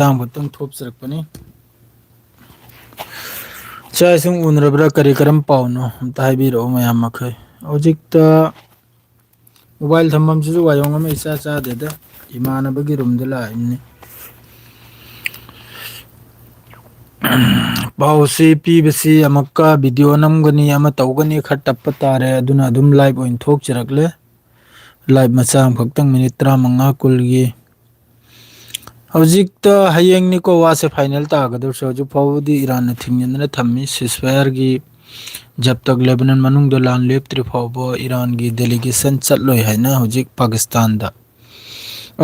ꯇꯥꯡꯕꯇꯪ ꯊꯣꯞꯆꯔꯛꯄꯅꯤ ꯆꯥꯛ ꯏꯁꯤꯡ ꯎꯅꯔꯕ꯭ꯔꯥ ꯀꯔꯤ ꯀꯔꯝ ꯄꯥꯎꯅꯣ ꯑꯝꯇ ꯍꯥꯏꯕꯤꯔꯛꯑꯣ ꯃꯌꯥꯝ ꯃꯈꯩ ꯍꯧꯖꯤꯛꯇ ꯃꯣꯕꯥꯏꯜ ꯊꯝꯐꯝꯁꯤꯁꯨ ꯋꯥꯌꯣꯡ ꯑꯃ ꯏꯆꯥ ꯆꯥꯗꯦꯗ ꯏꯃꯥꯟꯅꯕꯒꯤ ꯔꯨꯝꯗ ꯂꯥꯛꯏꯕꯅꯤ ꯄꯥꯎꯁꯤ ꯄꯤꯕꯁꯤ ꯑꯃꯨꯛꯀ ꯚꯤꯗꯤꯑꯣ ꯅꯝꯒꯅꯤ ꯑꯃ ꯇꯧꯒꯅꯤ ꯈꯔ ꯇꯞꯄ ꯇꯥꯔꯦ ꯑꯗꯨꯅ ꯑꯗꯨꯝ ꯂꯥꯏꯚ ꯑꯣꯏꯅ ꯊꯣꯛꯆꯔꯛꯂꯦ ꯂꯥꯏꯚ ꯃꯆꯥ ꯑꯃꯈꯛꯇꯪ ꯃꯤꯅꯤꯠ 15-20ꯀꯤ ꯍꯧꯖꯤꯛꯇ ꯍꯌꯦꯡꯅꯤꯀꯣ ꯋꯥꯁꯦ ꯐꯥꯏꯅꯦꯜ ꯇꯥꯒꯗꯧꯔꯁꯨ ꯍꯧꯖꯤꯛ ꯐꯥꯎꯕꯗꯤ ꯏꯔꯥꯟꯅ ꯊꯤꯡꯖꯤꯟꯗꯅ ꯊꯝꯃꯤ ꯁꯤꯁꯐꯥꯌꯔꯒꯤ ꯖꯞꯇꯛ ꯂꯦꯕꯅꯟ ꯃꯅꯨꯡꯗ ꯂꯥꯟ ꯂꯦꯞꯇ꯭ꯔꯤ ꯐꯥꯎꯕ ꯏꯔꯥꯟꯒꯤ ꯗꯦꯂꯤꯒꯦꯁꯟ ꯆꯠꯂꯣꯏ ꯍꯥꯏꯅ ꯍꯧꯖꯤꯛ ꯄꯥꯀꯤꯁꯇꯥꯟꯗ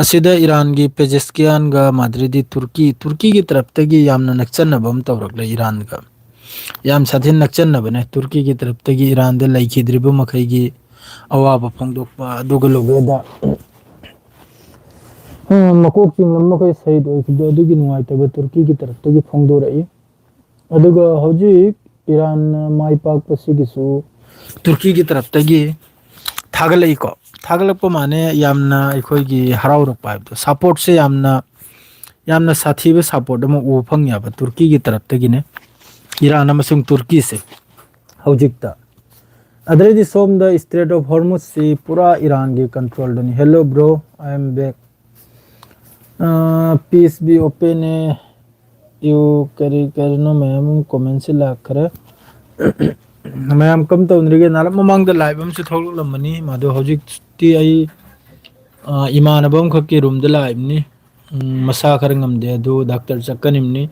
ꯑꯁꯤꯗ ꯏꯔꯥꯟꯒꯤ ꯄꯦꯖꯦꯁꯀꯤꯌꯥꯟꯒ ꯃꯥꯗ꯭ꯔꯤꯗꯤ ꯇꯨꯔꯀꯤꯒꯤ ꯇꯔꯞꯇꯒꯤ ꯌꯥꯝꯅ ꯅꯛꯆꯟꯅꯕ ꯑꯃ ꯇꯧꯔꯛꯂꯦ ꯏꯔꯥꯟꯒ ꯌꯥꯝ ꯁꯥꯊꯤꯅ ꯅꯛꯆꯟꯅꯕꯅꯦ ꯇꯨꯔꯀꯤꯒꯤ ꯇꯔꯞꯇꯒꯤ ꯏꯔꯥꯟꯗ ꯂꯩꯈꯤꯗ꯭ꯔꯤꯕ ꯃꯈꯩꯒꯤ ꯑꯋꯥꯕ ꯐꯣꯡꯗꯣꯛꯄ ꯑꯗꯨꯒ ꯂꯣꯏꯕꯗ ꯃꯀꯣꯛ ꯆꯤꯡꯂꯝꯕ ꯃꯈꯩ ꯁꯍꯤꯠ ꯑꯣꯏꯈꯤꯕꯗꯣ ꯑꯗꯨꯒꯤ ꯅꯨꯡꯉꯥꯏꯇꯕ ꯇꯨꯔꯀꯤꯒꯤ ꯇꯔꯞꯇꯒꯤ ꯐꯣꯡꯗꯣꯔꯛꯏ ꯑꯗꯨꯒ ꯍꯧꯖꯤꯛ ꯏꯔꯥꯟꯅ ꯃꯥꯏ ꯄꯥꯛꯄꯁꯤꯒꯤꯁꯨ ꯇꯨꯔꯀꯤꯒꯤ ꯇꯔꯞꯇꯒꯤ ꯊꯥꯒꯠꯂꯛꯏꯀꯣ ꯊꯥꯒꯠꯂꯛꯄ ꯃꯥꯅꯦ ꯌꯥꯝꯅ ꯑꯩꯈꯣꯏꯒꯤ ꯍꯔꯥꯎꯔꯛꯄ ꯍꯥꯏꯕꯗꯣ ꯁꯥꯄꯣꯔꯠꯁꯦ ꯌꯥꯝꯅ ꯁꯥꯊꯤꯕ ꯁꯥꯄꯣꯔꯠ ꯑꯃ ꯎꯕ ꯐꯪꯉꯦꯕ ꯇꯨꯔꯀꯤꯒꯤ ꯇꯔꯞꯇꯒꯤꯅꯦ ꯏꯔꯥꯟ ꯑꯃꯁꯨꯡ ꯇꯨꯔꯀꯤꯁꯦ ꯍꯧꯖꯤꯛꯇ ꯑꯗꯩꯗꯤ ꯁꯣꯝꯗ ꯏꯁꯇ꯭ꯔꯦꯠ ꯑꯣꯐ ꯍꯣꯔꯃꯨꯁꯁꯤ ꯄꯨꯔꯥ ꯏꯔꯥꯟꯒꯤ ꯀꯟꯇ꯭ꯔꯣꯜꯗꯅꯤ hello bro I am back peace be upon you ꯀꯔꯤ ꯀꯔꯤꯅꯣ ꯃꯌꯥꯝ ꯑꯃ ꯀꯣꯃꯦꯟꯁꯤ ꯂꯥꯛꯈ꯭ꯔꯦ ꯃꯌꯥꯝ ꯀꯝ ꯇꯧꯅꯔꯤꯒꯦ ꯅꯍꯥꯟ ꯃꯃꯥꯡꯗ ꯂꯥꯏꯚ ꯑꯃꯁꯨ ꯊꯣꯛꯂꯛꯂꯝꯕꯅꯤ ꯃꯗꯣ ꯍꯧꯖꯤꯛꯇꯤ ꯑꯩ ꯏꯃꯥꯟꯅꯕ ꯑꯃꯈꯛꯀꯤ ꯔꯨꯝꯗ ꯂꯥꯛꯏꯕꯅꯤ ꯃꯁꯥ ꯈꯔ ꯉꯝꯗꯦ ꯑꯗꯨ ꯗꯥꯛꯇꯔ ꯆꯠꯀꯅꯤꯕꯅꯤ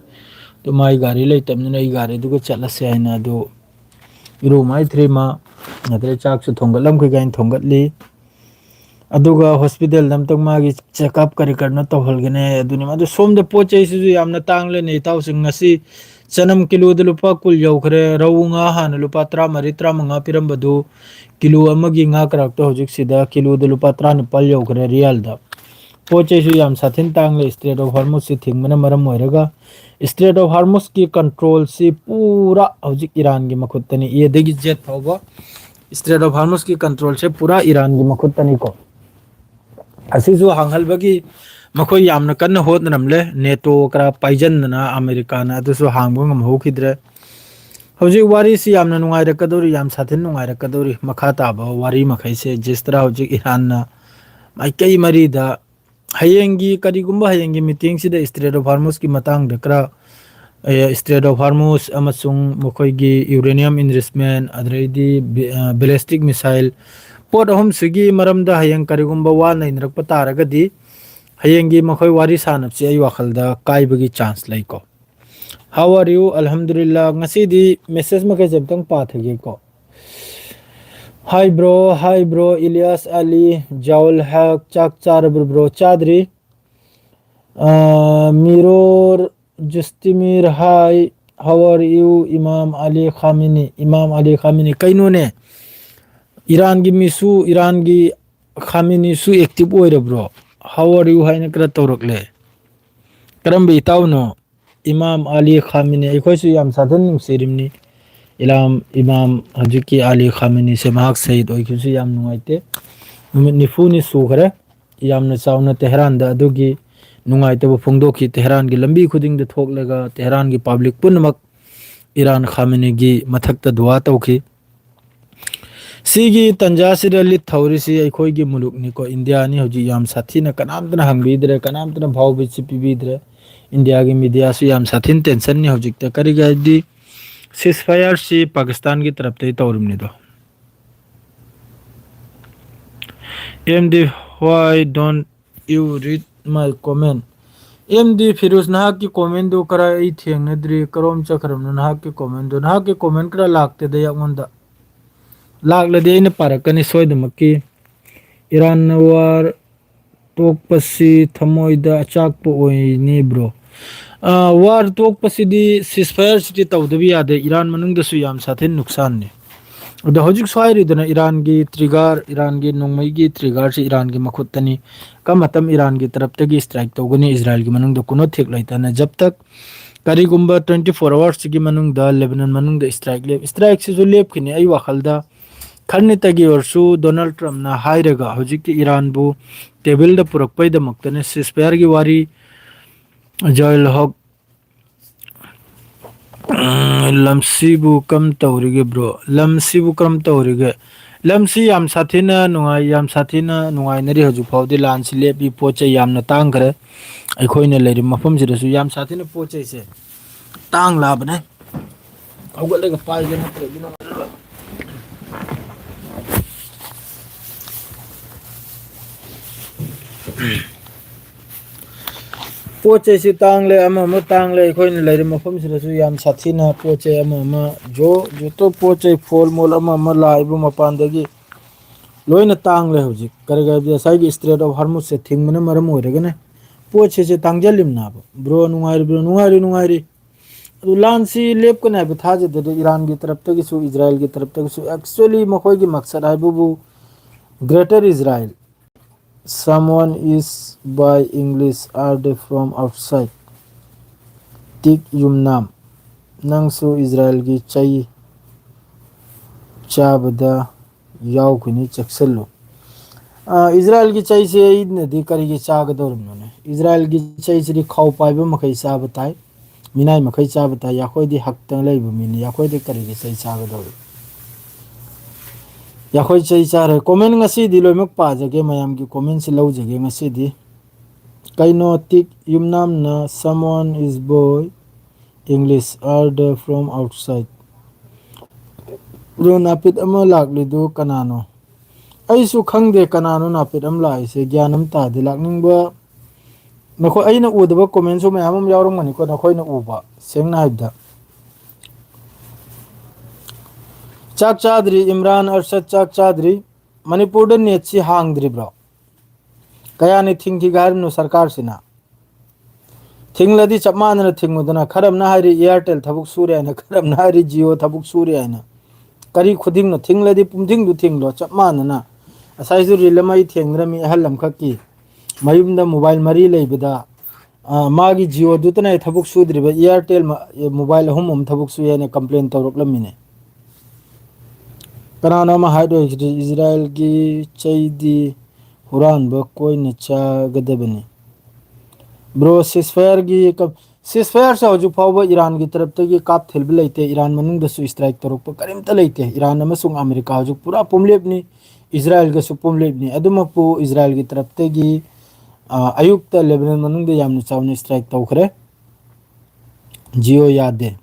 ꯑꯗꯨ ꯃꯥꯏ ꯒꯥꯔꯤ ꯂꯩꯇꯕꯅꯤꯅ ꯑꯩ ꯒꯥꯔꯤꯗꯨꯒ ꯆꯠꯂꯁꯦ ꯍꯥꯏꯅ ꯑꯗꯨ ꯏꯔꯨ ꯃꯥꯏꯊꯔꯤ ꯃꯥ ꯑꯗꯩ ꯆꯥꯛꯁꯨ ꯊꯣꯡꯒꯠꯂꯝꯈꯤ ꯀꯥꯏꯅ ꯊꯣꯡꯒꯠꯂꯤ ꯑꯗꯨꯒ ꯍꯣꯁꯄꯤꯇꯥꯜꯗ ꯑꯝꯇꯪ ꯃꯥꯒꯤ ꯆꯦꯛꯑꯞ ꯀꯔꯤ ꯀꯔꯤꯅꯣ ꯇꯧꯍꯜꯒꯅꯤ ꯑꯗꯨꯅꯤ ꯃꯗꯨ ꯁꯣꯝꯗ ꯄꯣꯠ ꯆꯩꯁꯤꯁꯨ ꯌꯥꯝꯅ ꯇꯥꯡꯂꯦꯅꯦ ꯏꯇꯥꯎꯁꯤꯡ ꯉꯁꯤ ꯆꯅꯝ ꯀꯤꯂꯣꯗ ꯂꯨꯄꯥ 10 ꯌꯧꯈ꯭ꯔꯦ ꯔꯧ ꯉꯥ ꯍꯥꯟꯅ ꯂꯨꯄꯥ 13-15 ꯄꯤꯔꯝꯕꯗꯨ ꯀꯤꯂꯣ ꯑꯃꯒꯤ ꯉꯥ ꯀꯔꯥꯛꯇ ꯍꯧꯖꯤꯛꯁꯤꯗ ꯀꯤꯂꯣꯗ ꯂꯨꯄꯥ 19 ꯌꯧꯈ꯭ꯔꯦ ꯔꯤꯌꯦꯜꯗ ꯄꯣꯠ ꯆꯩꯁꯨ ꯌꯥꯝ ꯁꯥꯊꯤꯟ ꯇꯥꯡꯂꯦ ꯏꯁꯇ꯭ꯔꯦꯠ ꯑꯣꯐ ꯍꯣꯔꯃꯨꯁꯁꯤ ꯊꯤꯡꯕꯅ ꯃꯔꯝ ꯑꯣꯏꯔꯒ ꯏꯁꯇ꯭ꯔꯦꯠ ꯑꯣꯐ ꯍꯥꯔꯃꯨꯁꯀꯤ ꯀꯟꯇ꯭ꯔꯣꯜꯁꯤ ꯄꯨꯔꯥ ꯍꯧꯖꯤꯛ ꯏꯔꯥꯟꯒꯤ ꯃꯈꯨꯠꯇꯅꯤ ꯑꯦꯗꯒꯤ ꯖꯦꯠ ꯐꯥꯎꯕ ꯏꯁꯇ꯭ꯔꯦꯠ ꯑꯣꯐ ꯍꯥꯔꯃꯨꯁꯀꯤ ꯀꯟꯇ꯭ꯔꯣꯜꯁꯦ ꯄꯨꯔꯥ ꯏꯔꯥꯟꯒꯤ ꯃꯈꯨꯠꯇꯅꯤꯀꯣ ꯑꯁꯤꯁꯨ ꯍꯥꯡꯍꯟꯕꯒꯤ ꯃꯈꯣꯏ ꯌꯥꯝꯅ ꯀꯟꯅ ꯍꯣꯠꯅꯔꯝꯂꯦ ꯅꯦꯇꯣ ꯈꯔ ꯄꯥꯏꯖꯟꯗꯅ ꯑꯃꯦꯔꯤꯀꯥꯅ ꯑꯗꯨꯁꯨ ꯍꯥꯡꯕ ꯉꯝꯍꯧꯈꯤꯗ꯭ꯔꯦ ꯍꯧꯖꯤꯛ ꯋꯥꯔꯤꯁꯤ ꯌꯥꯝꯅ ꯅꯨꯡꯉꯥꯏꯔꯛꯀꯗꯧꯔꯤ ꯌꯥꯝ ꯁꯥꯊꯤꯟ ꯅꯨꯡꯉꯥꯏꯔꯛꯀꯗꯧꯔꯤ ꯃꯈꯥ ꯇꯥꯕ ꯋꯥꯔꯤ ꯃꯈꯩꯁꯦ ꯖꯤꯁꯇꯔꯥ ꯍꯧꯖꯤꯛ ꯏꯔꯥꯟꯅ ꯃꯥꯏꯀꯩ ꯃꯔꯤꯗ ꯀꯔꯤꯒꯨꯝꯕ ꯍꯌꯦꯡꯒꯤ ꯃꯤꯇꯤꯡꯁꯤꯗ ꯏꯁꯇ꯭ꯔꯦꯠ ꯑꯣꯐ ꯍꯥꯔꯃꯨꯁꯀꯤ ꯃꯇꯥꯡꯗ ꯈꯔ ꯏꯁꯇ꯭ꯔꯦꯠ ꯑꯣꯐ ꯍꯥꯔꯃꯨꯁ ꯑꯃꯁꯨꯡ ꯃꯈꯣꯏꯒꯤ ꯌꯨꯔꯦꯅꯤꯌꯝ ꯏꯟꯔꯤꯁꯃꯦꯟ ꯑꯗꯩꯗꯤ ꯕꯦꯂꯦꯁꯇꯤꯛ ꯃꯤꯁꯥꯏꯜ ꯄꯣꯠ ꯑꯍꯨꯝꯁꯤꯒꯤ ꯃꯔꯝꯗ ꯍꯌꯦꯡ ꯀꯔꯤꯒꯨꯝꯕ ꯋꯥ ꯅꯩꯅꯔꯛꯄ ꯇꯥꯔꯒꯗꯤ ꯍꯌꯦꯡꯒꯤ ꯃꯈꯣꯏ ꯋꯥꯔꯤ ꯁꯥꯟꯅꯕꯁꯤ ꯑꯩ ꯋꯥꯈꯜꯗ ꯀꯥꯏꯕꯒꯤ ꯆꯥꯟꯁ ꯂꯩꯀꯣ ꯍꯥꯎ ꯑꯥꯔ ꯌꯨ ꯑꯜꯍꯝꯗꯨꯂꯤꯜꯂꯥ ꯉꯁꯤꯗꯤ ꯃꯦꯁꯦꯖ ꯃꯈꯩꯁꯦ ꯑꯝꯇꯪ ꯄꯥꯊꯒꯦꯀꯣ ꯍꯥꯏ ꯕ꯭ꯔꯣ ꯏꯂꯤꯌꯥꯁ ꯑꯂꯤ ꯖꯥꯎꯜ ꯍꯛ ꯆꯥꯛ ꯆꯥꯔꯕ꯭ꯔ ꯕ꯭ꯔꯣ ꯆꯥꯗ꯭ꯔꯤ ꯃꯤꯔꯣꯔ ꯖꯁꯇꯤꯃꯤꯔ ꯍꯥꯏ ꯍꯥꯎ ꯑꯥꯔ ꯌꯨ ꯏꯃꯥꯝ ꯑꯂꯤ ꯈꯥꯃꯤꯅꯤ ꯀꯩꯅꯣꯅꯦ ꯏꯔꯥꯟꯒꯤ ꯃꯤꯁꯨ ꯏꯔꯥꯟꯒꯤ ꯈꯥꯃꯤꯅꯤꯁꯨ ꯑꯦꯛꯇꯤꯚ ꯑꯣꯏꯔꯕ꯭ꯔꯣ ꯍꯥꯎ ꯑꯥꯔ ꯌꯨ ꯍꯥꯏꯅ ꯈꯔ ꯇꯧꯔꯛꯂꯦ ꯀꯔꯝꯕ ꯏꯇꯥꯎꯅꯣ ꯏꯃꯥꯝ ꯑꯂꯤ ꯈꯥꯃꯤꯅꯤ ꯑꯩꯈꯣꯏꯁꯨ ꯌꯥꯝ ꯁꯥꯊꯤꯅ ꯅꯨꯡꯁꯤꯔꯤꯕꯅꯤ ꯏꯃꯥꯝ ꯍꯧꯖꯤꯛꯀꯤ ꯑꯂꯤ ꯈꯥꯃꯤꯅꯤꯁꯦ ꯃꯍꯥꯛ ꯁꯍꯤꯠ ꯑꯣꯏꯈꯤꯕꯁꯨ ꯌꯥꯝ ꯅꯨꯡꯉꯥꯏꯇꯦ ꯅꯨꯃꯤꯠ 40ꯅꯤ ꯁꯨꯈ꯭ꯔꯦ ꯌꯥꯝꯅ ꯆꯥꯎꯅ ꯇꯦꯍꯔꯥꯟꯗ ꯑꯗꯨꯒꯤ ꯅꯨꯡꯉꯥꯏꯇꯕ ꯐꯣꯡꯗꯣꯛꯈꯤ ꯇꯦꯍꯔꯥꯟꯒꯤ ꯂꯝꯕꯤ ꯈꯨꯗꯤꯡꯗ ꯊꯣꯛꯂꯒ ꯇꯦꯍꯔꯥꯟꯒꯤ ꯄꯥꯕ꯭ꯂꯤꯛ ꯄꯨꯝꯅꯃꯛ ꯏꯔꯥꯟ ꯈꯥꯃꯤꯅꯤꯒꯤ ꯃꯊꯛꯇ ꯗꯨꯋꯥ ꯇꯧꯈꯤ ꯁꯤꯒꯤ ꯇꯟꯖꯥꯁꯤꯗ ꯂꯤꯠ ꯊꯧꯔꯤꯁꯤ ꯑꯩꯈꯣꯏꯒꯤ ꯃꯨꯂꯨꯛꯅꯤꯀꯣ ꯏꯟꯗꯤꯌꯥꯅꯤ ꯍꯧꯖꯤꯛ ꯌꯥꯝ ꯁꯥꯊꯤꯅ ꯀꯅꯥꯝꯇꯅ ꯍꯪꯕꯤꯗ꯭ꯔꯦ ꯀꯅꯥꯝꯇꯅ ꯚꯥꯎ ꯕꯤꯠꯁꯤ ꯄꯤꯕꯤꯗ꯭ꯔꯦ ꯏꯟꯗꯤꯌꯥꯒꯤ ꯃꯤꯗꯤꯌꯥꯁꯨ ꯌꯥꯝ ꯁꯥꯊꯤꯟ ꯇꯦꯟꯁꯟꯅꯤ ꯍꯧꯖꯤꯛꯇ ꯀꯔꯤꯒꯤ ꯍꯥꯏꯗꯤ ꯁꯤꯁ ꯐꯥꯌꯔꯁꯤ ꯄꯥꯀꯤꯁꯇꯥꯟꯒꯤ ꯇꯔꯞꯇꯒꯤ ꯇꯧꯔꯤꯕꯅꯤꯗꯣ ꯑꯦꯝꯗꯤ ꯋꯥꯏ ꯗꯣꯟ ꯌꯨ ꯔꯤꯗ ꯃꯥꯏ ꯀꯣꯃꯦꯟ ꯑꯦꯝꯗꯤ ꯐꯤꯔꯨꯁ ꯅꯍꯥꯛꯀꯤ ꯀꯣꯃꯦꯟꯗꯨ ꯈꯔ ꯑꯩ ꯊꯦꯡꯅꯗ꯭ꯔꯤ ꯀꯔꯣꯝ ꯆꯠꯈ꯭ꯔꯕꯅꯣ ꯅꯍꯥꯛꯀꯤ ꯀꯣꯃꯦꯟꯗꯨ ꯀꯣꯃꯦꯟ ꯈꯔ ꯂꯥꯛꯇꯦꯗ ꯑꯩꯉꯣꯟꯗ ꯂꯥꯛꯂꯗꯤ ꯑꯩꯅ ꯄꯥꯔꯛꯀꯅꯤ ꯁꯣꯏꯗꯃꯛꯀꯤ ꯏꯔꯥꯟꯅ ꯋꯥꯔ ꯇꯣꯛꯄꯁꯤ ꯊꯃꯣꯏꯗ ꯑꯆꯥꯛꯄ ꯑꯣꯏꯅꯤꯕ꯭ꯔꯣ ꯋꯥꯔ ꯇꯣꯛꯄꯁꯤꯗꯤ ꯁꯤꯁꯐꯥꯌꯔꯁꯤꯗꯤ ꯇꯧꯗꯕ ꯌꯥꯗꯦ ꯏꯔꯥꯟ ꯃꯅꯨꯡꯗꯁꯨ ꯌꯥꯝ ꯁꯥꯊꯤꯟ ꯅꯨꯡꯁꯥꯟꯅꯤ ꯑꯗꯣ ꯍꯧꯖꯤꯛꯁꯨ ꯍꯥꯏꯔꯤꯗꯅ ꯏꯔꯥꯟꯒꯤ ꯅꯣꯡꯃꯩꯒꯤ ꯇ꯭ꯔꯤꯒꯥꯔꯁꯤ ꯏꯔꯥꯟꯒꯤ ꯃꯈꯨꯠꯇꯅꯤ ꯃꯇꯝ ꯏꯔꯥꯟꯒꯤ ꯇꯔꯞꯇꯒꯤ ꯏꯁꯇ꯭ꯔꯥꯏꯛ ꯇꯧꯒꯅꯤ ꯏꯖ꯭ꯔꯥꯏꯜꯒꯤ ꯃꯅꯨꯡꯗ ꯀꯨꯅꯣꯊꯦꯛ ꯂꯩꯇꯅ ꯖꯞꯇꯛ ꯀꯔꯤꯒꯨꯝꯕ 24 ꯑꯋꯥꯔꯁꯤꯒꯤ ꯃꯅꯨꯡꯗ ꯂꯦꯕꯅꯟ ꯃꯅꯨꯡꯗ ꯏꯁꯇ꯭ꯔꯥꯏꯛꯁꯤꯁꯨ ꯂꯦꯞꯈꯤꯅꯤ ꯑꯩ ꯋꯥꯈꯜꯗ ꯈꯔꯅꯤꯇꯒꯤ ꯑꯣꯏꯔꯁꯨ ꯗꯣꯅꯥꯜड ꯇ꯭ꯔꯝꯅ ꯍꯥꯏꯔꯒ ꯍꯧꯖꯤꯛꯀꯤ ꯏꯔꯥꯟꯕꯨ ꯇꯦꯕꯜꯗ ꯄꯨꯔꯛꯄꯩꯗꯃꯛꯇꯅ ꯁꯤꯁꯐꯥꯌꯔꯒꯤ ꯋꯥꯔꯤ Joel Hawk lamsibu kam tawrige bro lamsibu kam tawrige lamsi yam sathina nungai nari haju phawdi lan si lepi poche yamna tangre ꯑꯩꯈꯣꯏꯅ ꯂꯩꯔꯤꯕ ꯃꯐꯝꯁꯤꯗꯁꯨ ꯌꯥꯝ ꯁꯥꯊꯤꯅ ꯄꯣꯠ ꯆꯩꯁꯦ ꯇꯥꯡꯂꯕꯅꯦ ꯍꯧꯒꯠꯂꯒ ꯄꯥꯏꯒꯦ ꯅꯠꯇ꯭ꯔꯗꯤ ꯄꯣꯠ ꯆꯩꯁꯤ ꯇꯥꯡꯂꯦ ꯑꯃ ꯇꯥꯡꯂꯦ ꯑꯩꯈꯣꯏꯅ ꯂꯩꯔꯤꯕ ꯃꯐꯝꯁꯤꯗꯁꯨ ꯌꯥꯝ ꯁꯥꯊꯤꯅ ꯄꯣꯠ ꯆꯩ ꯑꯃ ꯖꯣꯇꯣ ꯄꯣꯠ ꯆꯩ ꯐꯣꯜ ꯃꯣꯜ ꯑꯃ ꯂꯥꯛꯏꯕ ꯃꯄꯥꯟꯗꯒꯤ ꯂꯣꯏꯅ ꯇꯥꯡꯂꯦ ꯍꯧꯖꯤꯛ ꯀꯔꯤꯒꯤ ꯍꯥꯏꯕꯗꯤ ꯉꯁꯥꯏꯒꯤ ꯏꯁꯇ꯭ꯔꯦꯠ ꯑꯣꯐ ꯍꯥꯔꯃꯨꯁꯁꯦ ꯊꯤꯡꯕꯅ ꯃꯔꯝ ꯑꯣꯏꯔꯒꯅꯦ ꯄꯣꯠꯁꯦ ꯇꯥꯡꯖꯜꯂꯤꯝꯅꯥꯕ ꯕ꯭ꯔꯣ ꯅꯨꯡꯉꯥꯏꯔꯤꯕ꯭ꯔꯣ ꯅꯨꯡꯉꯥꯏꯔꯤ ꯑꯗꯨ ꯂꯥꯟꯁꯤ ꯂꯦꯞꯀꯅꯤ ꯍꯥꯏꯕ ꯊꯥꯖꯗꯦ ꯏꯔꯥꯟꯒꯤ ꯇꯔꯞꯇꯒꯤꯁꯨ ꯏꯖ꯭ꯔꯥꯏꯜꯒꯤ ꯇꯔꯞꯇꯒꯤꯁꯨ ꯑꯦꯛꯆꯨअली ꯃꯈꯣꯏꯒꯤ ꯃꯛꯁꯠ ꯍꯥꯏꯕꯕꯨ greater ꯏꯖ꯭ꯔꯥꯏꯜ someone is by English are they from outside ꯇꯤꯛ ꯌꯨꯝꯅꯥꯝ ꯅꯪꯁꯨ ꯏꯖ꯭ꯔꯥꯏꯜꯒꯤ ꯆꯩ ꯆꯥꯕꯗ ꯌꯥꯎꯈꯤꯅꯤ ꯆꯦꯛꯁꯤꯜꯂꯨ ꯏꯖ꯭ꯔꯥꯏꯜꯒꯤ ꯆꯩꯁꯦ ꯑꯩꯅꯗꯤ ꯀꯔꯤꯒꯤ ꯆꯥꯒꯗꯧꯔꯤꯕꯅꯣꯅꯦ ꯏꯖ꯭ꯔꯥꯏꯜꯒꯤ ꯆꯩꯁꯤꯗꯤ ꯈꯥꯎ ꯄꯥꯏꯕ ꯃꯈꯩ ꯆꯥꯕ ꯇꯥꯏ ꯃꯤꯅꯥꯏ ꯃꯈꯩ ꯆꯥꯕ ꯇꯥꯏ ꯑꯩꯈꯣꯏꯗꯤ ꯍꯛꯇ ꯂꯩꯕ ꯃꯤꯅꯤ ꯑꯩꯈꯣꯏꯗꯤ ꯀꯔꯤꯒꯤ ꯆꯩ ꯆꯥꯒꯗꯧꯔꯤ ꯑꯩꯈꯣꯏ ꯆꯩ ꯆꯥꯔꯣꯏ ꯀꯣꯃꯦꯟ ꯉꯁꯤꯗꯤ ꯂꯣꯏꯅꯃꯛ ꯄꯥꯖꯒꯦ ꯃꯌꯥꯝꯒꯤ ꯀꯣꯃꯦꯟꯁꯤ ꯂꯧꯖꯒꯦ ꯉꯁꯤꯗꯤ ꯀꯩꯅꯣ ꯇꯤꯛ ꯌꯨꯝꯅꯥꯝꯅ someone is boy English are they from outside bro ꯅꯥꯄꯤꯠ ꯑꯃ ꯂꯥꯛꯂꯤꯗꯨ ꯀꯅꯥꯅꯣ ꯑꯩꯁꯨ ꯈꯪꯗꯦ ꯀꯅꯥꯅꯣ ꯅꯥꯄꯤꯠ ꯑꯃ ꯂꯥꯛꯏꯁꯦ ꯒ꯭ꯌꯥꯟ ꯑꯃ ꯇꯥꯗꯦ ꯂꯥꯛꯅꯤꯡꯕ ꯅꯈꯣꯏ ꯑꯩꯅ ꯎꯗꯕ ꯀꯣꯃꯦꯟꯁꯨ ꯃꯌꯥꯝ ꯑꯃ ꯌꯥꯎꯔꯝꯒꯅꯤꯀꯣ ꯅꯈꯣꯏꯅ ꯎꯕ ꯁꯦꯡꯅ ꯍꯥꯏꯕꯗ ꯆꯥꯛ ꯆꯥꯗ꯭ꯔꯤ ꯏꯝꯔꯥꯟ ꯑꯔꯁꯗ ꯆꯥꯛ ꯆꯥꯗ꯭ꯔꯤ ꯃꯅꯤꯄꯨꯔꯗ ꯅꯦꯠꯁꯤ ꯍꯥꯡꯗ꯭ꯔꯤꯕ꯭ꯔꯣ ꯀꯌꯥꯅꯤ ꯊꯤꯡꯈꯤꯒꯦ ꯍꯥꯏꯔꯤꯕꯅꯣ ꯁꯔꯀꯥꯔꯁꯤꯅ ꯊꯤꯡꯂꯗꯤ ꯆꯞ ꯃꯥꯟꯅꯅ ꯊꯤꯡꯉꯨꯗꯅ ꯈꯔꯝꯅ ꯍꯥꯏꯔꯤ ꯏꯌꯥꯔꯇꯦꯜ ꯊꯕꯛ ꯁꯨꯔꯦ ꯍꯥꯏꯅ ꯈꯔꯝꯅ ꯍꯥꯏꯔꯤ ꯖꯤꯑꯣ ꯊꯕꯛ ꯁꯨꯔꯦ ꯍꯥꯏꯅ ꯀꯔꯤ ꯈꯨꯗꯤꯡꯅꯣ ꯊꯤꯡꯂꯗꯤ ꯄꯨꯡꯊꯤꯡꯗꯨ ꯊꯤꯡꯂꯣ ꯆꯞ ꯃꯥꯟꯅꯅ ꯉꯁꯥꯏꯁꯨ ꯔꯤꯜ ꯑꯃ ꯑꯩ ꯊꯦꯡꯅꯔꯝꯃꯤ ꯑꯍꯜ ꯑꯃꯈꯛꯀꯤ ꯃꯌꯨꯝꯗ ꯃꯣꯕꯥꯏꯜ ꯃꯔꯤ ꯂꯩꯕꯗ ꯃꯥꯒꯤ ꯖꯤꯑꯣꯗꯨꯇꯅ ꯊꯕꯛ ꯁꯨꯗ꯭ꯔꯤꯕ ꯏꯌꯥꯔꯇꯦꯜ ꯃꯣꯕꯥꯏꯜ ꯑꯍꯨꯝ ꯑꯃ ꯊꯕꯛ ꯁꯨꯏ ꯍꯥꯏꯅ ꯀꯝꯄ꯭ꯂꯦꯟ ꯇꯧꯔꯛꯂꯝꯃꯤꯅꯦ ꯀꯅꯥꯅꯣ ꯑꯃ ꯍꯥꯏꯗꯣꯏꯁꯤꯗꯤ ꯏꯖ꯭ꯔꯥꯏꯜꯒꯤ ꯆꯩꯗꯤ ꯍꯨꯔꯥꯟꯕ ꯀꯣꯏꯅ ꯆꯥꯒꯗꯕꯅꯤ ꯕ꯭ꯔꯣ ꯁꯤꯁꯐꯥꯌꯔꯁꯦ ꯍꯧꯖꯤꯛ ꯐꯥꯎꯕ ꯏꯔꯥꯟꯒꯤ ꯇꯔꯞꯇꯒꯤ ꯀꯥꯞ ꯊꯤꯟꯕ ꯂꯩꯇꯦ ꯏꯔꯥꯟ ꯃꯅꯨꯡꯗꯁꯨ ꯏꯁꯇ꯭ꯔꯥꯏꯛ ꯇꯧꯔꯛꯄ ꯀꯔꯤꯝꯇ ꯂꯩꯇꯦ ꯏꯔꯥꯟ ꯑꯃꯁꯨꯡ ꯑꯃꯦꯔꯤꯀꯥ ꯍꯧꯖꯤꯛ ꯄꯨꯔꯥ ꯄꯨꯝꯂꯦꯞꯅꯤ ꯏꯖ꯭ꯔꯥꯏꯜꯒꯁꯨ ꯄꯨꯝꯂꯦꯞꯅꯤ ꯑꯗꯨꯃꯛꯄꯨ ꯏꯖ꯭ꯔꯥꯏꯜꯒꯤ ꯇꯔꯞꯇꯒꯤ ꯑꯌꯨꯛꯇ ꯂꯦꯕꯅꯟ ꯃꯅꯨꯡꯗ ꯌꯥꯝꯅ ꯆꯥꯎꯅ ꯏꯁꯇ꯭ꯔꯥꯏꯛ ꯇꯧꯈ꯭ꯔꯦ ꯖꯤꯑꯣ ꯌꯥꯗꯦ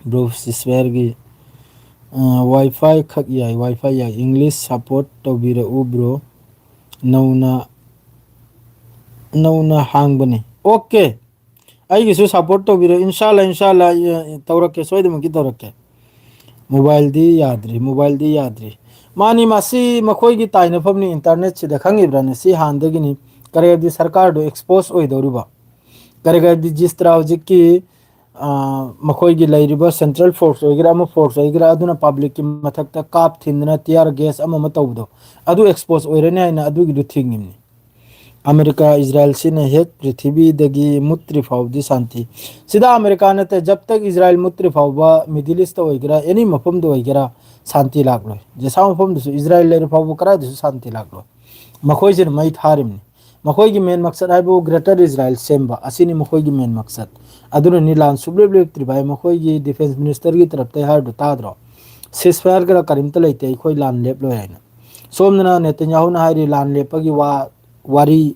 ꯕ꯭ꯔꯣ ꯁꯤꯁꯐꯥꯌꯔꯒꯤ ꯋꯥꯏꯐꯥꯏ ꯈꯛ ꯌꯥꯏ ꯋꯥꯏꯐꯥꯏ ꯌꯥꯏ ꯏꯪꯂꯤꯁ ꯁꯞꯄꯣꯔꯠ ꯇꯧꯕꯤꯔꯛꯎ ꯕ꯭ꯔꯣ ꯅꯧꯅ ꯍꯥꯡꯕꯅꯤ ꯑꯣꯀꯦ ꯑꯩꯒꯤꯁꯨ ꯁꯞꯄꯣꯔꯠ ꯇꯧꯕꯤꯔꯣ ꯏꯟꯁꯥꯜꯂꯥ ꯇꯧꯔꯛꯀꯦ ꯁꯣꯏꯗꯅꯃꯛꯀꯤ ꯇꯧꯔꯛꯀꯦ ꯃꯣꯕꯥꯏꯜꯗꯤ ꯌꯥꯗ꯭ꯔꯤ ꯃꯥꯅꯤ ꯃꯁꯤ ꯃꯈꯣꯏꯒꯤ ꯇꯥꯏꯅꯐꯝꯅꯤ ꯏꯟꯇꯔꯅꯦꯠꯁꯤꯗ ꯈꯪꯉꯤꯕ꯭ꯔꯥꯅꯦ ꯁꯤ ꯍꯥꯟꯅꯗꯒꯤꯅꯤ ꯀꯔꯤ ꯍꯥꯏꯕꯗꯤ ꯁꯔꯀꯥꯔꯗꯣ ꯑꯦꯛꯁꯄꯣꯖ ꯑꯣꯏꯗꯧꯔꯤꯕ ꯀꯔꯤ ꯍꯥꯏꯕꯗꯤ ꯖꯤꯁꯇ꯭ꯔꯥ ꯍꯧꯖꯤꯛꯀꯤ ꯃꯈꯣꯏꯒꯤ ꯂꯩꯔꯤꯕ ꯁꯦꯟꯇ꯭ꯔꯦꯜ ꯐꯣꯔꯁ ꯑꯣꯏꯒꯦꯔꯥ ꯑꯃ ꯐꯣꯔꯁ ꯑꯣꯏꯒꯦꯔꯥ ꯑꯗꯨꯅ ꯄꯥꯕ꯭ꯂꯤꯛꯀꯤ ꯃꯊꯛꯇ ꯀꯥꯞ ꯊꯤꯟꯗꯅ ꯇꯤꯌꯥꯔ ꯒꯦꯁ ꯑꯃ ꯇꯧꯕꯗꯣ ꯑꯗꯨ ꯑꯦꯛꯁꯄꯣꯖ ꯑꯣꯏꯔꯅꯤ ꯍꯥꯏꯅ ꯑꯗꯨꯒꯤꯗꯨ ꯊꯤꯡꯉꯤꯕꯅꯤ ꯑꯃꯦꯔꯤꯀꯥ ꯏꯖ꯭ꯔꯥꯏꯜꯁꯤꯅ ꯍꯦꯛ ꯄ꯭ꯔꯤꯊꯤꯕꯤꯗꯒꯤ ꯃꯨꯠꯇ꯭ꯔꯤ ꯐꯥꯎꯗꯤ ꯁꯥꯟꯇꯤ ꯁꯤꯗ ꯑꯃꯦꯔꯤꯀꯥ ꯅꯠꯇꯦ ꯖꯕ ꯇꯛ ꯏꯖ꯭ꯔꯥꯏꯜ ꯃꯨꯠꯇ꯭ꯔꯤ ꯐꯥꯎꯕ ꯃꯤꯗꯜ ꯏꯁꯇ ꯑꯣꯏꯒꯦꯔꯥ ꯑꯦꯅꯤ ꯃꯐꯝꯗ ꯑꯣꯏꯒꯦꯔꯥ ꯁꯥꯟꯇꯤ ꯂꯥꯛꯂꯣꯏ ꯖꯁꯥ ꯃꯐꯝꯗꯁꯨ ꯏꯖ꯭ꯔꯥꯏꯜ ꯂꯩꯔꯤ ꯐꯥꯎꯕ ꯀꯗꯥꯏꯗꯁꯨ ꯁꯥꯟꯇꯤ ꯂꯥꯛꯂꯣꯏ ꯃꯈꯣꯏꯁꯤꯅ ꯃꯩ ꯊꯥꯔꯤꯕꯅꯤ ꯃꯈꯣꯏꯒꯤ ꯃꯦꯟ ꯃꯛꯁꯠ ꯍꯥꯏꯕꯨ ꯒ꯭ꯔꯦꯇꯔ ꯏꯖ꯭ꯔꯥꯏꯜ ꯁꯦꯝꯕ ꯑꯁꯤꯅꯤ ꯃꯈꯣꯏꯒꯤ ꯃꯦꯟ ꯃꯛꯁꯠ ꯑꯗꯨꯅꯅꯤ ꯂꯥꯟ ꯁꯨꯡꯂꯦꯞ ꯂꯦꯞꯇ꯭ꯔꯤꯕ ꯍꯥꯏ ꯃꯈꯣꯏꯒꯤ ꯗꯤꯐꯦꯟꯁ ꯃꯤꯅꯤꯁꯇꯔꯒꯤ ꯇꯔꯞꯇ ꯍꯥꯏꯔꯤꯗꯣ ꯇꯥꯗ꯭ꯔꯣ ꯁꯤꯁꯐꯥꯌꯔꯒ ꯀꯔꯤꯝꯇ ꯂꯩꯇꯦ ꯑꯩꯈꯣꯏ ꯂꯥꯟ ꯂꯦꯞꯂꯣꯏ ꯍꯥꯏꯅ ꯁꯣꯝꯗꯅ ꯅꯦꯇꯟꯌꯥꯍꯨꯅ ꯍꯥꯏꯔꯤ ꯂꯥꯟ ꯂꯦꯞꯄꯒꯤ ꯋꯥꯔꯤ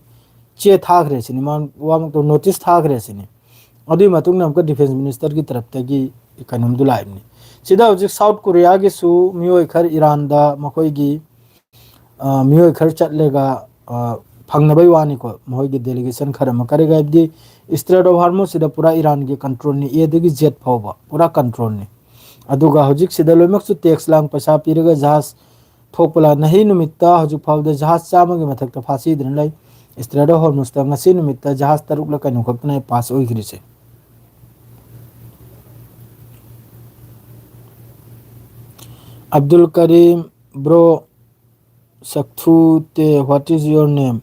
ꯆꯦ ꯊꯥꯈ꯭ꯔꯦ ꯁꯤꯅꯤ ꯅꯣꯇꯤꯁ ꯊꯥꯈ꯭ꯔꯦ ꯁꯤꯅꯤ ꯑꯗꯨꯒꯤ ꯃꯇꯨꯡꯗ ꯑꯃꯨꯛꯀ ꯗꯤꯐꯦꯟꯁ ꯃꯤꯅꯤꯁꯇꯔꯒꯤ ꯇꯔꯞꯇꯒꯤ ꯀꯩꯅꯣꯝꯗꯨ ꯂꯥꯛꯏꯕꯅꯤ ꯁꯤꯗ ꯍꯧꯖꯤꯛ ꯁꯥꯎꯠ ꯀꯣꯔꯤꯌꯥꯒꯤꯁꯨ ꯃꯤꯑꯣꯏ ꯈꯔ ꯏꯔꯥꯟꯗ ꯃꯈꯣꯏꯒꯤ ꯃꯤꯑꯣꯏ ꯈꯔ ꯆꯠꯂꯒ ꯐꯪꯅꯕꯩ ꯋꯥꯅꯤꯀꯣ ꯃꯈꯣꯏꯒꯤ ꯗꯦꯂꯤꯒꯦꯁꯟ ꯈꯔ ꯑꯃ ꯀꯔꯤꯒꯤ ꯍꯥꯏꯕꯗꯤ ꯏꯁꯇ꯭ꯔꯦꯠ ꯑꯣꯐ ꯍꯥꯔꯃꯨꯁꯁꯤꯗ ꯄꯨꯔꯥ ꯏꯔꯥꯟꯒꯤ ꯀꯟꯇ꯭ꯔꯣꯜꯅꯤ ꯑꯦꯗꯒꯤ ꯖꯦꯠ ꯐꯥꯎꯕ ꯄꯨꯔꯥ ꯀꯟꯇ꯭ꯔꯣꯜꯅꯤ ꯑꯗꯨꯒ ꯍꯧꯖꯤꯛꯁꯤꯗ ꯂꯣꯏꯅꯃꯛꯁꯨ ꯇꯦꯛꯁ ꯂꯥꯡ ꯄꯩꯁꯥ ꯄꯤꯔꯒ ꯖꯍꯥꯖ ꯊꯣꯛꯄ ꯅꯍꯤ ꯅꯨꯃꯤꯠꯇ ꯍꯧꯖꯤꯛ ꯐꯥꯎꯕꯗ ꯖꯍꯥꯖ 100ꯒꯤ ꯃꯊꯛꯇ ꯐꯥꯁꯤꯗꯨꯅ ꯂꯩ ꯏꯁꯇ꯭ꯔꯦꯠ ꯑꯣꯐ ꯍꯣꯔꯃꯨꯁꯇ ꯉꯁꯤ ꯅꯨꯃꯤꯠꯇ ꯖꯍꯥꯖ 6ꯂ ꯀꯩꯅꯣ ꯈꯛꯇꯅ ꯄꯥꯁ ꯑꯣꯏꯈ꯭ꯔꯤꯁꯦ अब्दुल करीम ब्रो सक्थू ते what is your name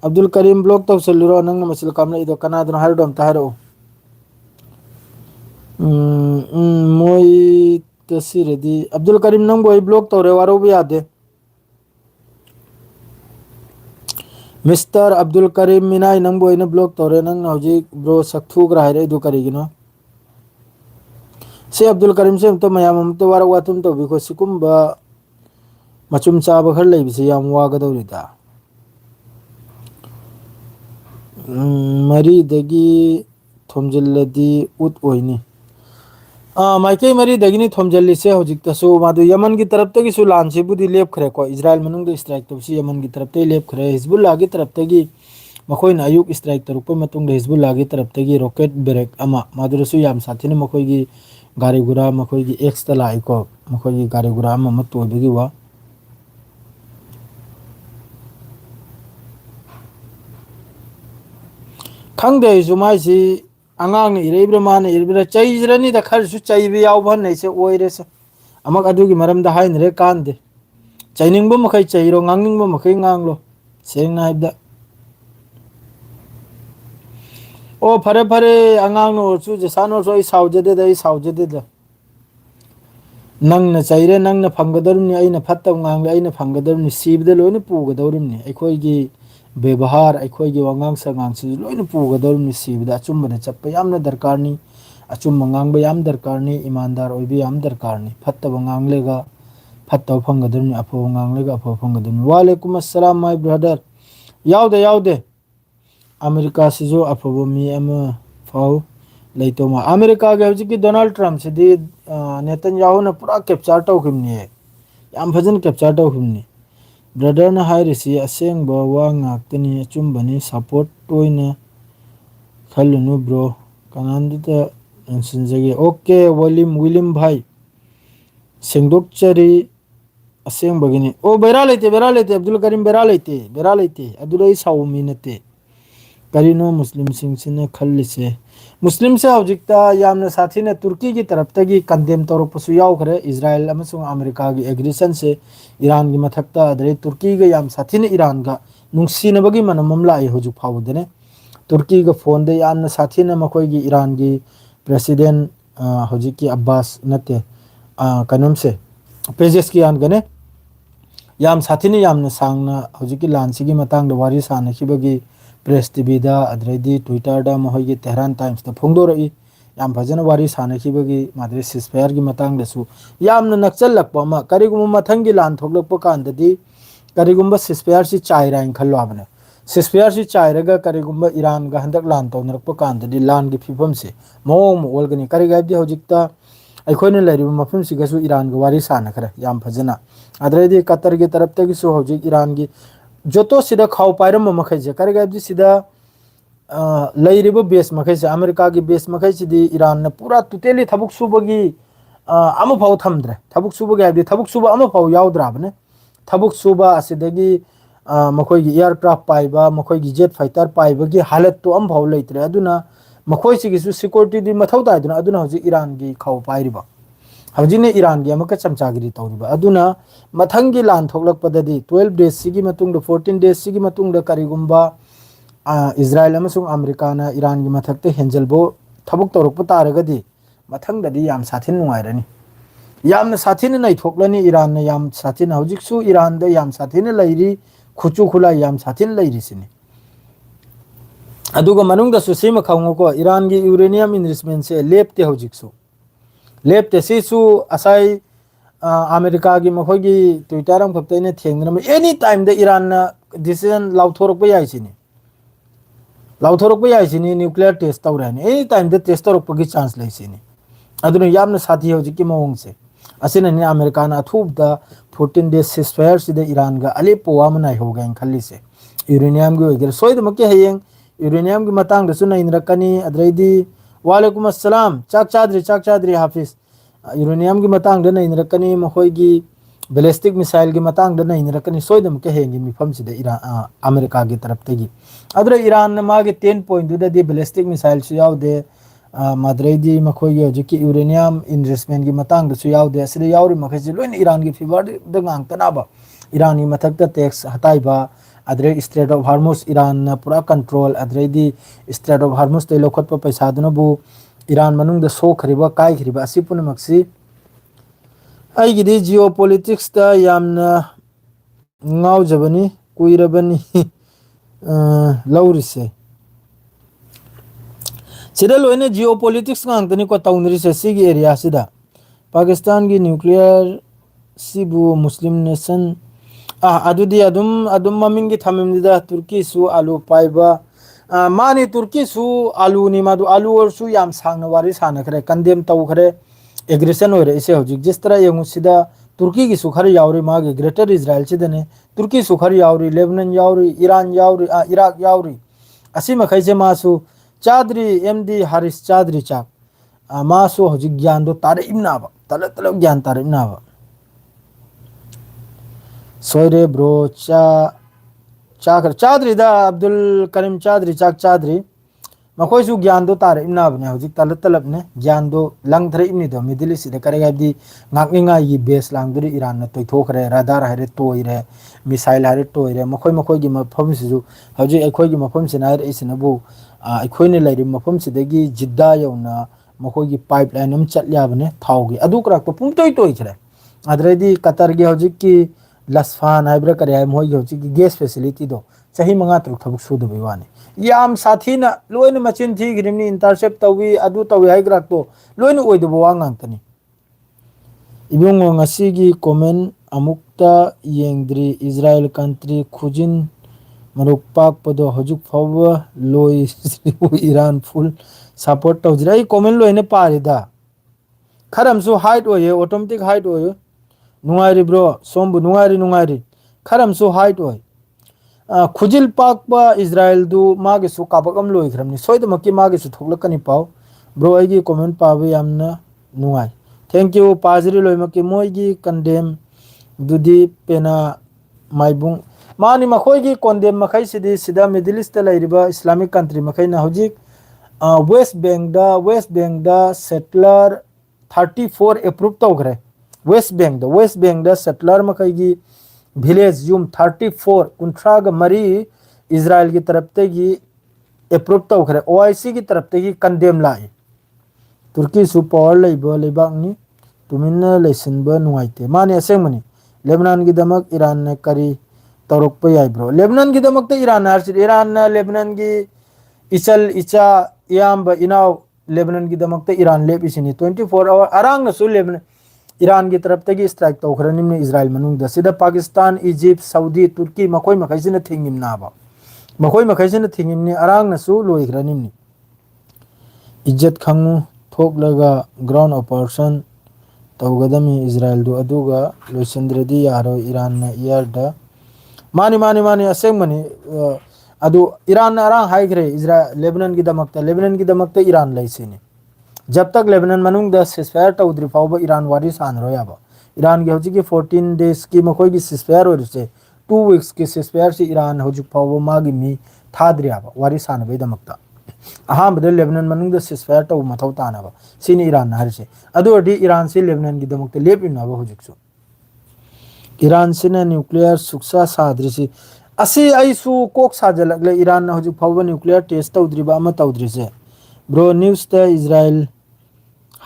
Abdul Karim block तौसल्लुरो नंग मसल कामना इदो कनादनो हाइरो अमता हाइरो मोई तसिरदी अब्दुल करीम नंग बोई ब्लॉक तौरे वारो भी यादे मिस्टर अब्दुल करीम मिनाई नंबो इन ब्लॉक तोरे नंग हौजी ब्रो सक्थु ग्रा हाइरे दु करिगिनो से अब्दुल करीम से तो मयाम तो वारा वातुम तो बिको सिकुम्बा मचुम चाबा खर लेबिसे याम वागदौरिदा मरी दगी थोमजिल्लदी उत ओइनी माइके मरी दगिनी थोमजल्लिसे हौजिकतसु मादु यमन की तरफ तगी सु लानसे बुदी लेपखरे को इजराइल मनुंग स्ट्राइक तबसी यमन की तरफ तगी लेपखरे हिजबुल्लाह की तरफ तगी मखोइन अयुक स्ट्राइक तरुप मतुंग हिजबुल्लाह की तरफ तगी रॉकेट ब्रेक अमा मादुरसु याम साथिने मखोइगी गाड़ी गुरा मखोइगी एक्स ता लाइको मखोइगी गाड़ी गुरा अमा मतोइबगी वा खंगदे जुमाइसी अंगांग इरेब्र मान इरेब्र चैजरनी द खरसु चैबि यावभन नैसे ओइरेसे अमक अदुगी मरमदा हाइनरे कांदे चैनिंगबो मखै चैरो ngangningbo मखै nganगलो सेंगना हाइबदा ओ फरे फरे अंगांग नो सु जसानो सो साउजदे दई साउजदे द नंगना चैरे नंगना फंगदरुनी अइना फत्तब ngangle अइना फंगदरुनी सीबदे लोइने पुगदरुनी अखोइगी व्यवहार अखोइगी वांगांग संगांग से लोइने पुगदरुनी सीबदा अचुम्बदे चप्पा यामना दरकारनी अचुम्ब ngangbा याम दरकारनी ईमानदार ओइबि याम दरकारनी फत्तब nganगलेगा फत्तब फंगदरुनी अफो nganगलेगा अफो फंगदरुनी वालेकुम अस्सलाम माय ब्रदर यावदे यावदे अमेरिका से जो अफबो मी अमा फाउ लेतोमा अमेरिका के हजिकी डोनाल्ड ट्रम्प से दी नेतन्याहू ने पूरा कैप्चर तौखिमनी याम फजन कैप्चर तौखिमनी ब्रदर ना हाइरिसी असेंग वा ngaktani अचुम्बनी सपोर्ट टोइना खलुनु ब्रो कनांदुता संजगे ओके विलियम भाई सेंगदोकचरी असेंग बगिनी ओ बेरा लेते अब्दुल करीम बेरा लेते अदुलाई साउमी नते करीनो मुस्लिम सिंह खल्लिसे मुस्लिम से हौजिकता यामना साथीने तुर्की की तरफ तगी कंडेम तौरपसु यावखरे इजराइल अमसुंग अमेरिका की एग्रेशन से ईरान की मथक्ता अदरे तुर्की के याम साथीने ईरान का नुंगसीनबगी मनमम लाई हौजुक फावदने तुर्की के फोन दे यामना साथीने मखोइगी ईरान की प्रेसिडेंट हौजिकी अब्बास नते कनम से पेजेस की यान गने याम साथीने यामना सांगना हौजिकी लानसिगी मतंग वारी सानखिबगी प्रेस टीवी दा अद्रेदी ट्विटर दा महोइगी तेहरान टाइम्स दा फोंगदोरई याम फजन वारी सानखिबगी मादरे सिसफायर की मतंग दसु यामना नक्सललकपा मा करिगुम मथंगी लान थोगलकपा कांददी करिगुम सिसफायर सि चाइराइन खल्लो आबने सिसफायर सि चाइरगा करिगुम ईरान गा हंदक लान तौनरकपा कांददी लान की फिफम से मोम ओलगनी करिगाइबदी हौजिकता अखोइने लैरिबा मफम सिगसु ईरान गा वारी सानखरे याम फजना अद्रेदी कतर की तरफ तगिसु हौजिक ईरान की जोतो सिदा खाव पाइरम मखैसे करिगाइबदी सिदा लैरिबो बेस मखैसे अमेरिका की बेस मखैसिदी ईरान ने पूरा तुतेली थबुक सुबगी अम फाव थमद्रे थबुक सुबगी आइबदी थबुक सुबा अम फाव यावद्राबने थबुक सुबा असिदगी मखोइगी एयरक्राफ्ट पाइबा मखोइगी जेट फाइटर पाइबगी हालत तो अम फाव लेत्रे अदुना मखोइसिगिसु सिक्योरिटी दी मथौ ताइदुना अदुना हौजि ईरान की खाव पाइरिबा हौजिने ईरान की अमक चमचागिरी तौरिबा अदुना मथंगी लान थोगलकपददी 12 डेज सिगी मतुंग 14 डेज सिगी मतुंग करिगुम्बा इजराइल अमसुंग अमेरिका ना ईरान की मथक्ते हेंजलबो थबुक तौरकप तारगदी मथंगददी याम साथिन नुंगाइरनी यामना साथिन नै थोकलनी ईरान ना याम साथिन हौजिकसु ईरान दा याम साथिन लैरी खुचु खुला याम साथिन लैरिसिनी अदुगा मनुंगदसु सिम खांगोको ईरान की यूरेनियम इन्वेस्टमेंट से लेपते हौजिकसु लेपते सिसु असाई अमेरिका की मखोगी ट्विटर हम खप्तने थेंगना एनी टाइम द ईरान ना डिसीजन लाउथोरकप याइसिनी न्यूक्लियर टेस्ट तौरानी एनी टाइम द टेस्ट तौरकपगी चांस लैसिनी अदुना यामना साथी हौजिकी मवंग से असिननि अमेरिका ना अथुब द 14 डेज सिसफायर सिद ईरान गा अलेपो वामनाय होगैन खल्ली से यूरेनियम गी ओइगर सोइदमके हयेंग यूरेनियम की मतंग दसु नइनरकनी अद्रैदी वालेकुम अस्सलाम चाक चाद्री हाफिज यूरेनियम की मतंग द नइनरकनी मखोइगी बैलिस्टिक मिसाइल की मतंग द नइनरकनी सोइदमके हेंगी मिफम सिद ईरान अमेरिका की तरफ तगी अद्रे ईरान न मागे 10 पॉइंट दी बैलिस्टिक मिसाइल सु यावदे मद्रेदी मखोइगी हजिकी यूरेनियम इन्वेस्टमेंट की मतंग दसु यावदे असले यावरी मखैसि लोइन ईरान की फेवर द गांगतनाबा ईरान की मथक द टैक्स हटाइबा अद्रे स्ट्रेट ऑफ हार्मुस ईरान न पूरा कंट्रोल अद्रेदी स्ट्रेट ऑफ हार्मुस ते लोखत पैसा दनबु ईरान मनुंग द सोखरिबा काइखरिबा असि पुनमक्सी आइगिदी जियोपॉलिटिक्स दा यामना ngaujabani kuirabani ꯂꯧꯔꯤꯁꯦ ꯁꯤꯗ ꯂꯣꯏꯅ ꯖꯤꯑꯣ ꯄꯣꯂꯤꯇꯤꯛꯁ ꯉꯥꯛꯇꯅꯤꯀꯣ ꯇꯧꯅꯔꯤꯁꯦ ꯁꯤꯒꯤ ꯑꯦꯔꯤꯌꯥꯁꯤꯗ ꯄꯥꯀꯤꯁꯇꯥꯟꯒꯤ ꯅ꯭ꯌꯨꯀ꯭ꯂꯤꯌꯔ ꯁꯤꯕꯨ ꯃꯨꯁꯂꯤꯝ ꯅꯦꯁꯟ ꯑꯗꯨꯗꯤ ꯑꯗꯨꯝ ꯃꯃꯤꯡꯒꯤ ꯊꯝꯃꯤꯕꯅꯤꯗ ꯇꯨꯔꯀꯤꯁꯨ ꯑꯂꯨ ꯄꯥꯏꯕ ꯃꯥꯅꯤ ꯇꯨꯔꯀꯤꯁꯨ ꯑꯂꯨꯅꯤ ꯃꯥꯗꯨ ꯑꯂꯨ ꯑꯣꯏꯔꯁꯨ ꯌꯥꯝ ꯁꯥꯡꯅ ꯋꯥꯔꯤ ꯁꯥꯟꯅꯈ꯭ꯔꯦ ꯀꯟꯗꯦꯝ ꯇꯧꯈ꯭ꯔꯦ ꯑꯦꯒ꯭ꯔꯦꯁꯟ ꯑꯣꯏꯔꯛꯏꯁꯦ ꯍꯧꯖꯤꯛ ꯖꯁꯇꯔ ꯌꯦꯡꯉꯨꯁꯤꯗ ꯇꯨꯔꯀꯤꯒꯤꯁꯨ ꯈꯔ ꯌꯥꯎꯔꯤ ꯃꯥꯒꯤ ꯒ꯭ꯔꯦꯇꯔ ꯏꯖ꯭ꯔꯥꯏꯜꯁꯤꯗꯅꯦ ꯇꯨꯔꯀꯤꯁꯨ ꯈꯔ ꯌꯥꯎꯔꯤ ꯂꯦꯕꯅꯟ ꯌꯥꯎꯔꯤ ꯏꯔꯥꯟ ꯌꯥꯎꯔꯤ ꯏꯔꯥꯛ ꯌꯥꯎꯔꯤ ꯑꯁꯤ ꯃꯈꯩꯁꯦ ꯃꯥꯁꯨ ꯆꯥꯗ꯭ꯔꯤ ꯑꯦꯝꯗꯤ ꯍꯥꯔꯤꯁ ꯆꯥꯗ꯭ꯔꯤ ꯆꯥꯛ ꯃꯥꯁꯨ ꯍꯧꯖꯤꯛ ꯒ꯭ꯌꯥꯟꯗꯣ ꯇꯥꯔꯛꯏꯕꯅꯥꯕ ꯇꯂꯞ ꯇꯂꯞ ꯒ꯭ꯌꯥꯟ ꯇꯥꯔꯛꯏꯕꯅꯥꯕ ꯁꯣꯏꯔꯦ ꯕ꯭ꯔꯣ ꯆꯥꯈ꯭ꯔꯦ ꯆꯥꯗ꯭ꯔꯤꯗ ꯑꯕꯗꯨꯜ ꯀꯔꯤꯝ ꯆꯥꯗ꯭ꯔꯤ ꯆꯥꯛ ꯆꯥꯗ꯭ꯔꯤ ꯃꯈꯣꯏꯁꯨ ꯒ꯭ꯌꯥꯟꯗꯣ ꯇꯥꯔꯛꯏꯕꯅꯥꯕꯅꯦ ꯍꯧꯖꯤꯛ ꯇꯂꯞ ꯇꯂꯞꯅꯦ ꯒ꯭ꯌꯥꯟꯗꯣ ꯂꯪꯊꯔꯛꯏꯕꯅꯤꯗꯣ ꯃꯤꯗꯜ ꯏꯁꯁꯤꯗ ꯀꯔꯤ ꯍꯥꯏꯕꯗꯤ ꯉꯥꯛꯅꯤꯡꯉꯥꯏꯒꯤ ꯕꯦꯁ ꯂꯥꯡꯗꯨꯔꯤ ꯏꯔꯥꯟꯅ ꯇꯣꯏꯊꯣꯛꯈ꯭ꯔꯦ ꯔꯥꯗꯥꯔ ꯍꯥꯏꯔꯦ ꯇꯣꯏꯔꯦ ꯃꯤꯁꯥꯏꯜ ꯍꯥꯏꯔꯦ ꯇꯣꯏꯔꯦ ꯃꯈꯣꯏꯒꯤ ꯃꯐꯝꯁꯤꯁꯨ ꯍꯧꯖꯤꯛ ꯑꯩꯈꯣꯏꯒꯤ ꯃꯐꯝꯁꯤꯅ ꯍꯥꯏꯔꯛꯏꯁꯤꯅꯕꯨ ꯑꯩꯈꯣꯏꯅ ꯂꯩꯔꯤꯕ ꯃꯐꯝꯁꯤꯗꯒꯤ ꯖꯤद्ꯗꯥ ꯌꯧꯅ ꯃꯈꯣꯏꯒꯤ ꯄꯥꯏꯞ ꯂꯥꯏꯟ ꯑꯃ ꯆꯠ ꯌꯥꯕꯅꯦ ꯊꯥꯎꯒꯤ ꯑꯗꯨ ꯀꯔꯛꯇꯣ ꯄꯨꯡꯇꯣꯏ ꯇꯣꯏꯈ꯭ꯔꯦ ꯑꯗꯨꯗꯩꯗꯤ ꯀꯇꯔꯒꯤ ꯍꯧꯖꯤꯛꯀꯤ ꯂꯁꯐꯥꯟ ꯍꯥꯏꯕ꯭ꯔꯥ ꯀꯔꯤ ꯍꯥꯏ ꯃꯣꯏꯒꯤ ꯍꯧꯖꯤꯛꯀꯤ ꯒꯦꯁ ꯐꯦꯁꯤꯂꯤꯇꯤꯗꯣ ꯆꯍꯤ 5-6 ꯊꯕꯛ ꯁꯨꯗꯕꯩ ꯋꯥꯅꯤ ꯌꯥꯝ ꯁꯥꯊꯤꯅ ꯂꯣꯏꯅ ꯃꯆꯤꯟ ꯊꯤꯈ꯭ꯔꯤꯕꯅꯤ ꯏꯟꯇꯔꯁꯦꯞ ꯇꯧꯋꯤ ꯑꯗꯨ ꯇꯧꯋꯤ ꯍꯥꯏꯒ꯭ꯔꯥꯛꯇꯣ ꯂꯣꯏꯅ ꯑꯣꯏꯗꯕ ꯋꯥ ꯉꯥꯛꯇꯅꯤ ꯏꯕꯨꯡꯉꯣ ꯉꯁꯤꯒꯤ ꯀꯣꯃꯦꯟ ꯑꯃꯨꯛꯇ ꯌꯦꯡꯗ꯭ꯔꯤ ꯏꯖ꯭ꯔꯥꯏꯜ ꯀꯟꯇ꯭ꯔꯤ ꯈꯨꯖꯤꯟ ꯃꯔꯨꯞ ꯄꯥꯛꯄꯗꯣ ꯍꯧꯖꯤꯛ ꯐꯥꯎꯕ ꯂꯣꯏꯗ꯭ꯔꯤꯕꯨ ꯏꯔꯥꯟ ꯐꯨꯜ ꯁꯞꯄꯣꯔꯠ ꯇꯧꯖꯔꯤ ꯑꯩ ꯀꯣꯃꯦꯟ ꯂꯣꯏꯅ ꯄꯥꯔꯤꯗ ꯈꯔ ꯑꯃꯁꯨ ꯍꯥꯏꯠ ꯑꯣꯏꯌꯦ ꯑꯣꯇꯣꯃꯦꯇꯤꯛ ꯍꯥꯏꯠ ꯑꯣꯏꯌꯦ ꯅꯨꯡꯉꯥꯏꯔꯤꯕ꯭ꯔꯣ ꯁꯣꯝꯕꯨ ꯅꯨꯡꯉꯥꯏꯔꯤ ꯈꯔ ꯑꯃꯁꯨ ꯍꯥꯏꯠ ꯑꯣꯏ ꯈꯨꯖꯤꯜ ꯄꯥꯛꯄ ꯏꯖ꯭ꯔꯥꯏꯜꯗꯨ ꯃꯥꯒꯤꯁꯨ ꯀꯥꯕꯛ ꯑꯃ ꯂꯣꯏꯈ꯭ꯔꯕꯅꯤ ꯁꯣꯏꯗꯃꯛꯀꯤ ꯃꯥꯒꯤꯁꯨ ꯊꯣꯛꯂꯛꯀꯅꯤ ꯄꯥꯎ ꯕ꯭ꯔꯣ ꯑꯩꯒꯤ ꯀꯣꯃꯦꯟ ꯄꯥꯕ ꯌꯥꯝꯅ ꯅꯨꯡꯉꯥꯏ ꯊꯦꯡꯛ ꯌꯨ ꯄꯥꯖꯔꯤ ꯂꯣꯏꯅꯃꯛꯀꯤ ꯃꯣꯏꯒꯤ ꯀꯟꯗꯦꯝ ꯑꯗꯨꯗꯤ ꯄꯦꯅꯥ ꯃꯥꯏꯕꯨꯡ ꯃꯥꯅꯤ ꯃꯈꯣꯏꯒꯤ ꯀꯣꯟꯗꯦꯝ ꯃꯈꯩꯁꯤꯗꯤ ꯁꯤꯗ ꯃꯤꯗꯜ ꯏꯁꯇ ꯂꯩꯔꯤꯕ ꯏꯁꯂꯥꯃꯤꯛ ꯀꯟꯇ꯭ꯔꯤ ꯃꯈꯩꯅ ꯍꯧꯖꯤꯛ ꯋꯦꯁ ꯕꯦꯡꯗ ꯁꯦꯇꯂꯔ 34 ꯑꯦꯄ꯭ꯔꯨꯞ ꯇꯧꯈ꯭ꯔꯦ ꯋꯦꯁ ꯕꯦꯡꯗ ꯁꯦꯇꯂꯔ ꯃꯈꯩꯒꯤ ꯚꯤꯂꯦꯖ ꯌꯨꯝ 34 ꯏꯖ꯭ꯔꯥꯏꯜꯒꯤ ꯇꯔꯞꯇꯒꯤ ꯑꯦꯄ꯭ꯔꯨꯞ ꯇꯧꯈ꯭ꯔꯦ ꯑꯣ ꯑꯥꯏ ꯁꯤꯒꯤ ꯇꯔꯞꯇꯒꯤ ꯀꯟꯗꯦꯝ ꯂꯥꯛꯏ ꯇꯨꯔꯀꯤꯁꯨ ꯄꯋꯥꯔ ꯂꯩꯕ ꯂꯩꯕꯥꯛꯅꯤ ꯇꯨꯃꯤꯟꯅ ꯂꯩꯁꯤꯟꯕ ꯅꯨꯡꯉꯥꯏꯇꯦ ꯃꯥꯅꯤ ꯑꯁꯦꯡꯕꯅꯤ ꯂꯦꯕꯅꯥꯟꯒꯤꯗꯃꯛ ꯏꯔꯥꯟꯅ ꯀꯔꯤ ꯇꯧꯔꯛꯄ ꯌꯥꯏꯕ꯭ꯔꯣ ꯂꯦꯕꯅꯥꯟꯒꯤꯗꯃꯛꯇ ꯏꯔꯥꯟ ꯍꯥꯏꯔꯁꯤꯗꯤ ꯏꯔꯥꯟꯅ ꯂꯦꯕꯅꯥꯟꯒꯤ ꯏꯆꯜ ꯏꯆꯥ ꯏꯌꯥꯝꯕ ꯏꯅꯥꯎ ꯂꯦꯕꯅꯟꯒꯤꯗꯃꯛꯇ ꯏꯔꯥꯟ ꯂꯦꯞꯏꯁꯤꯅꯤ 24 ꯑꯋꯥꯔ ꯑꯔꯥꯡꯅꯁꯨ ꯏꯔꯥꯟꯒꯤ ꯇꯔꯞꯇꯒꯤ ꯏꯁꯇ꯭ꯔꯥꯏꯛ ꯇꯧꯈ꯭ꯔꯅꯤꯅ ꯏꯖ꯭ꯔꯥꯏꯜ ꯃꯅꯨꯡꯗ ꯁꯤꯗ ꯄꯥꯀꯤꯁꯇꯥꯟ ꯏꯖꯤꯞ ꯁꯥꯎꯗꯤ ꯇꯨꯔꯀꯤ ꯃꯈꯣꯏ ꯃꯈꯩꯁꯤꯅ ꯊꯤꯡꯉꯤꯝꯅꯥꯕ ꯃꯈꯣꯏ ꯃꯈꯩꯁꯤꯅ ꯊꯤꯡꯉꯤꯝꯅꯤ ꯑꯔꯥꯡꯅꯁꯨ ꯂꯣꯏꯈ꯭ꯔꯅꯤꯝꯅꯤ ꯏज्ꯖꯠ ꯈꯪꯉꯨ ꯊꯣꯛꯂꯒ ꯒ꯭ꯔꯥꯎꯟ ꯑꯣꯄꯔꯦꯁꯟ ꯇꯧꯒꯗꯝꯃꯤ ꯏꯖ꯭ꯔꯥꯏꯜꯗꯨ ꯑꯗꯨꯒ ꯂꯣꯏꯁꯤꯟꯗ꯭ꯔꯗꯤ ꯌꯥꯔꯣꯏ ꯏꯔꯥꯟꯅ ꯏꯌꯥꯔꯗ ꯃꯥꯅꯤ ꯑꯁꯦꯡꯕꯅꯤ ꯑꯗꯨ ꯏꯔꯥꯟꯅ ꯑꯔꯥꯡ ꯍꯥꯏꯈ꯭ꯔꯦ ꯂꯦꯕꯅꯟꯒꯤꯗꯃꯛꯇ ꯏꯔꯥꯟ ꯂꯩꯁꯤꯅꯤ ꯖꯕꯇꯛ ꯂꯦꯕꯅꯟ ꯃꯅꯨꯡꯗ ꯁꯤꯁꯐꯥꯌꯔ ꯇꯧꯗ꯭ꯔꯤ ꯐꯥꯎꯕ ꯏꯔꯥꯟ ꯋꯥꯔꯤ ꯁꯥꯟꯅꯔꯣꯏ ꯌꯥꯕ ꯏꯔꯥꯟꯒꯤ ꯍꯧꯖꯤꯛꯀꯤ 14 ꯗꯦꯖꯀꯤ ꯃꯈꯣꯏꯒꯤ ꯁꯤꯁꯐꯥꯌꯔ ꯑꯣꯏꯔꯤꯁꯦ 2 ꯋꯤꯛꯁꯀꯤ ꯁꯤꯁꯐꯥꯌꯔꯁꯤ ꯏꯔꯥꯟ ꯍꯧꯖꯤꯛ ꯐꯥꯎꯕ ꯃꯥꯒꯤ ꯃꯤ ꯊꯥꯗ꯭ꯔꯤ ꯌꯥꯕ ꯋꯥꯔꯤ ꯁꯥꯟꯅꯕꯩꯗꯃꯛꯇ ꯑꯍꯥꯟꯕꯗ ꯂꯦꯕꯅꯟ ꯃꯅꯨꯡꯗ ꯁꯤꯁꯐꯥꯌꯔ ꯇꯧꯕ ꯃꯊꯧ ꯇꯥꯅꯕ ꯁꯤꯅꯤ ꯏꯔꯥꯟꯅ ꯍꯥꯏꯔꯤꯁꯦ ꯑꯗꯨ ꯑꯣꯏꯔꯗꯤ ꯏꯔꯥꯟꯁꯤ ꯂꯦꯕꯅꯟꯒꯤꯗꯃꯛꯇ ꯂꯦꯞꯂꯤꯕꯅꯕ ꯍꯧꯖꯤꯛꯁꯨ ꯏꯔꯥꯟꯁꯤꯅ ꯅ꯭ꯌꯨꯀ꯭ꯂꯤꯌꯔ ꯁꯨꯛꯁꯥ ꯁꯥꯗ꯭ꯔꯤꯁꯤ ꯑꯁꯤ ꯑꯩꯁꯨ ꯀꯣꯛ ꯁꯥꯖꯤꯜꯂꯛꯂꯦ ꯏꯔꯥꯟꯅ ꯍꯧꯖꯤꯛ ꯐꯥꯎꯕ ꯅ꯭ꯌꯨꯀ꯭ꯂꯤꯌꯔ ꯇꯦꯁ ꯇꯧꯗ꯭ꯔꯤꯕ ꯑꯃ ꯇꯧꯗ꯭ꯔꯤꯁꯦ ꯕ꯭ꯔꯣ ꯅ꯭ꯌꯨꯁꯇ ꯏꯖ꯭ꯔꯥꯏꯜ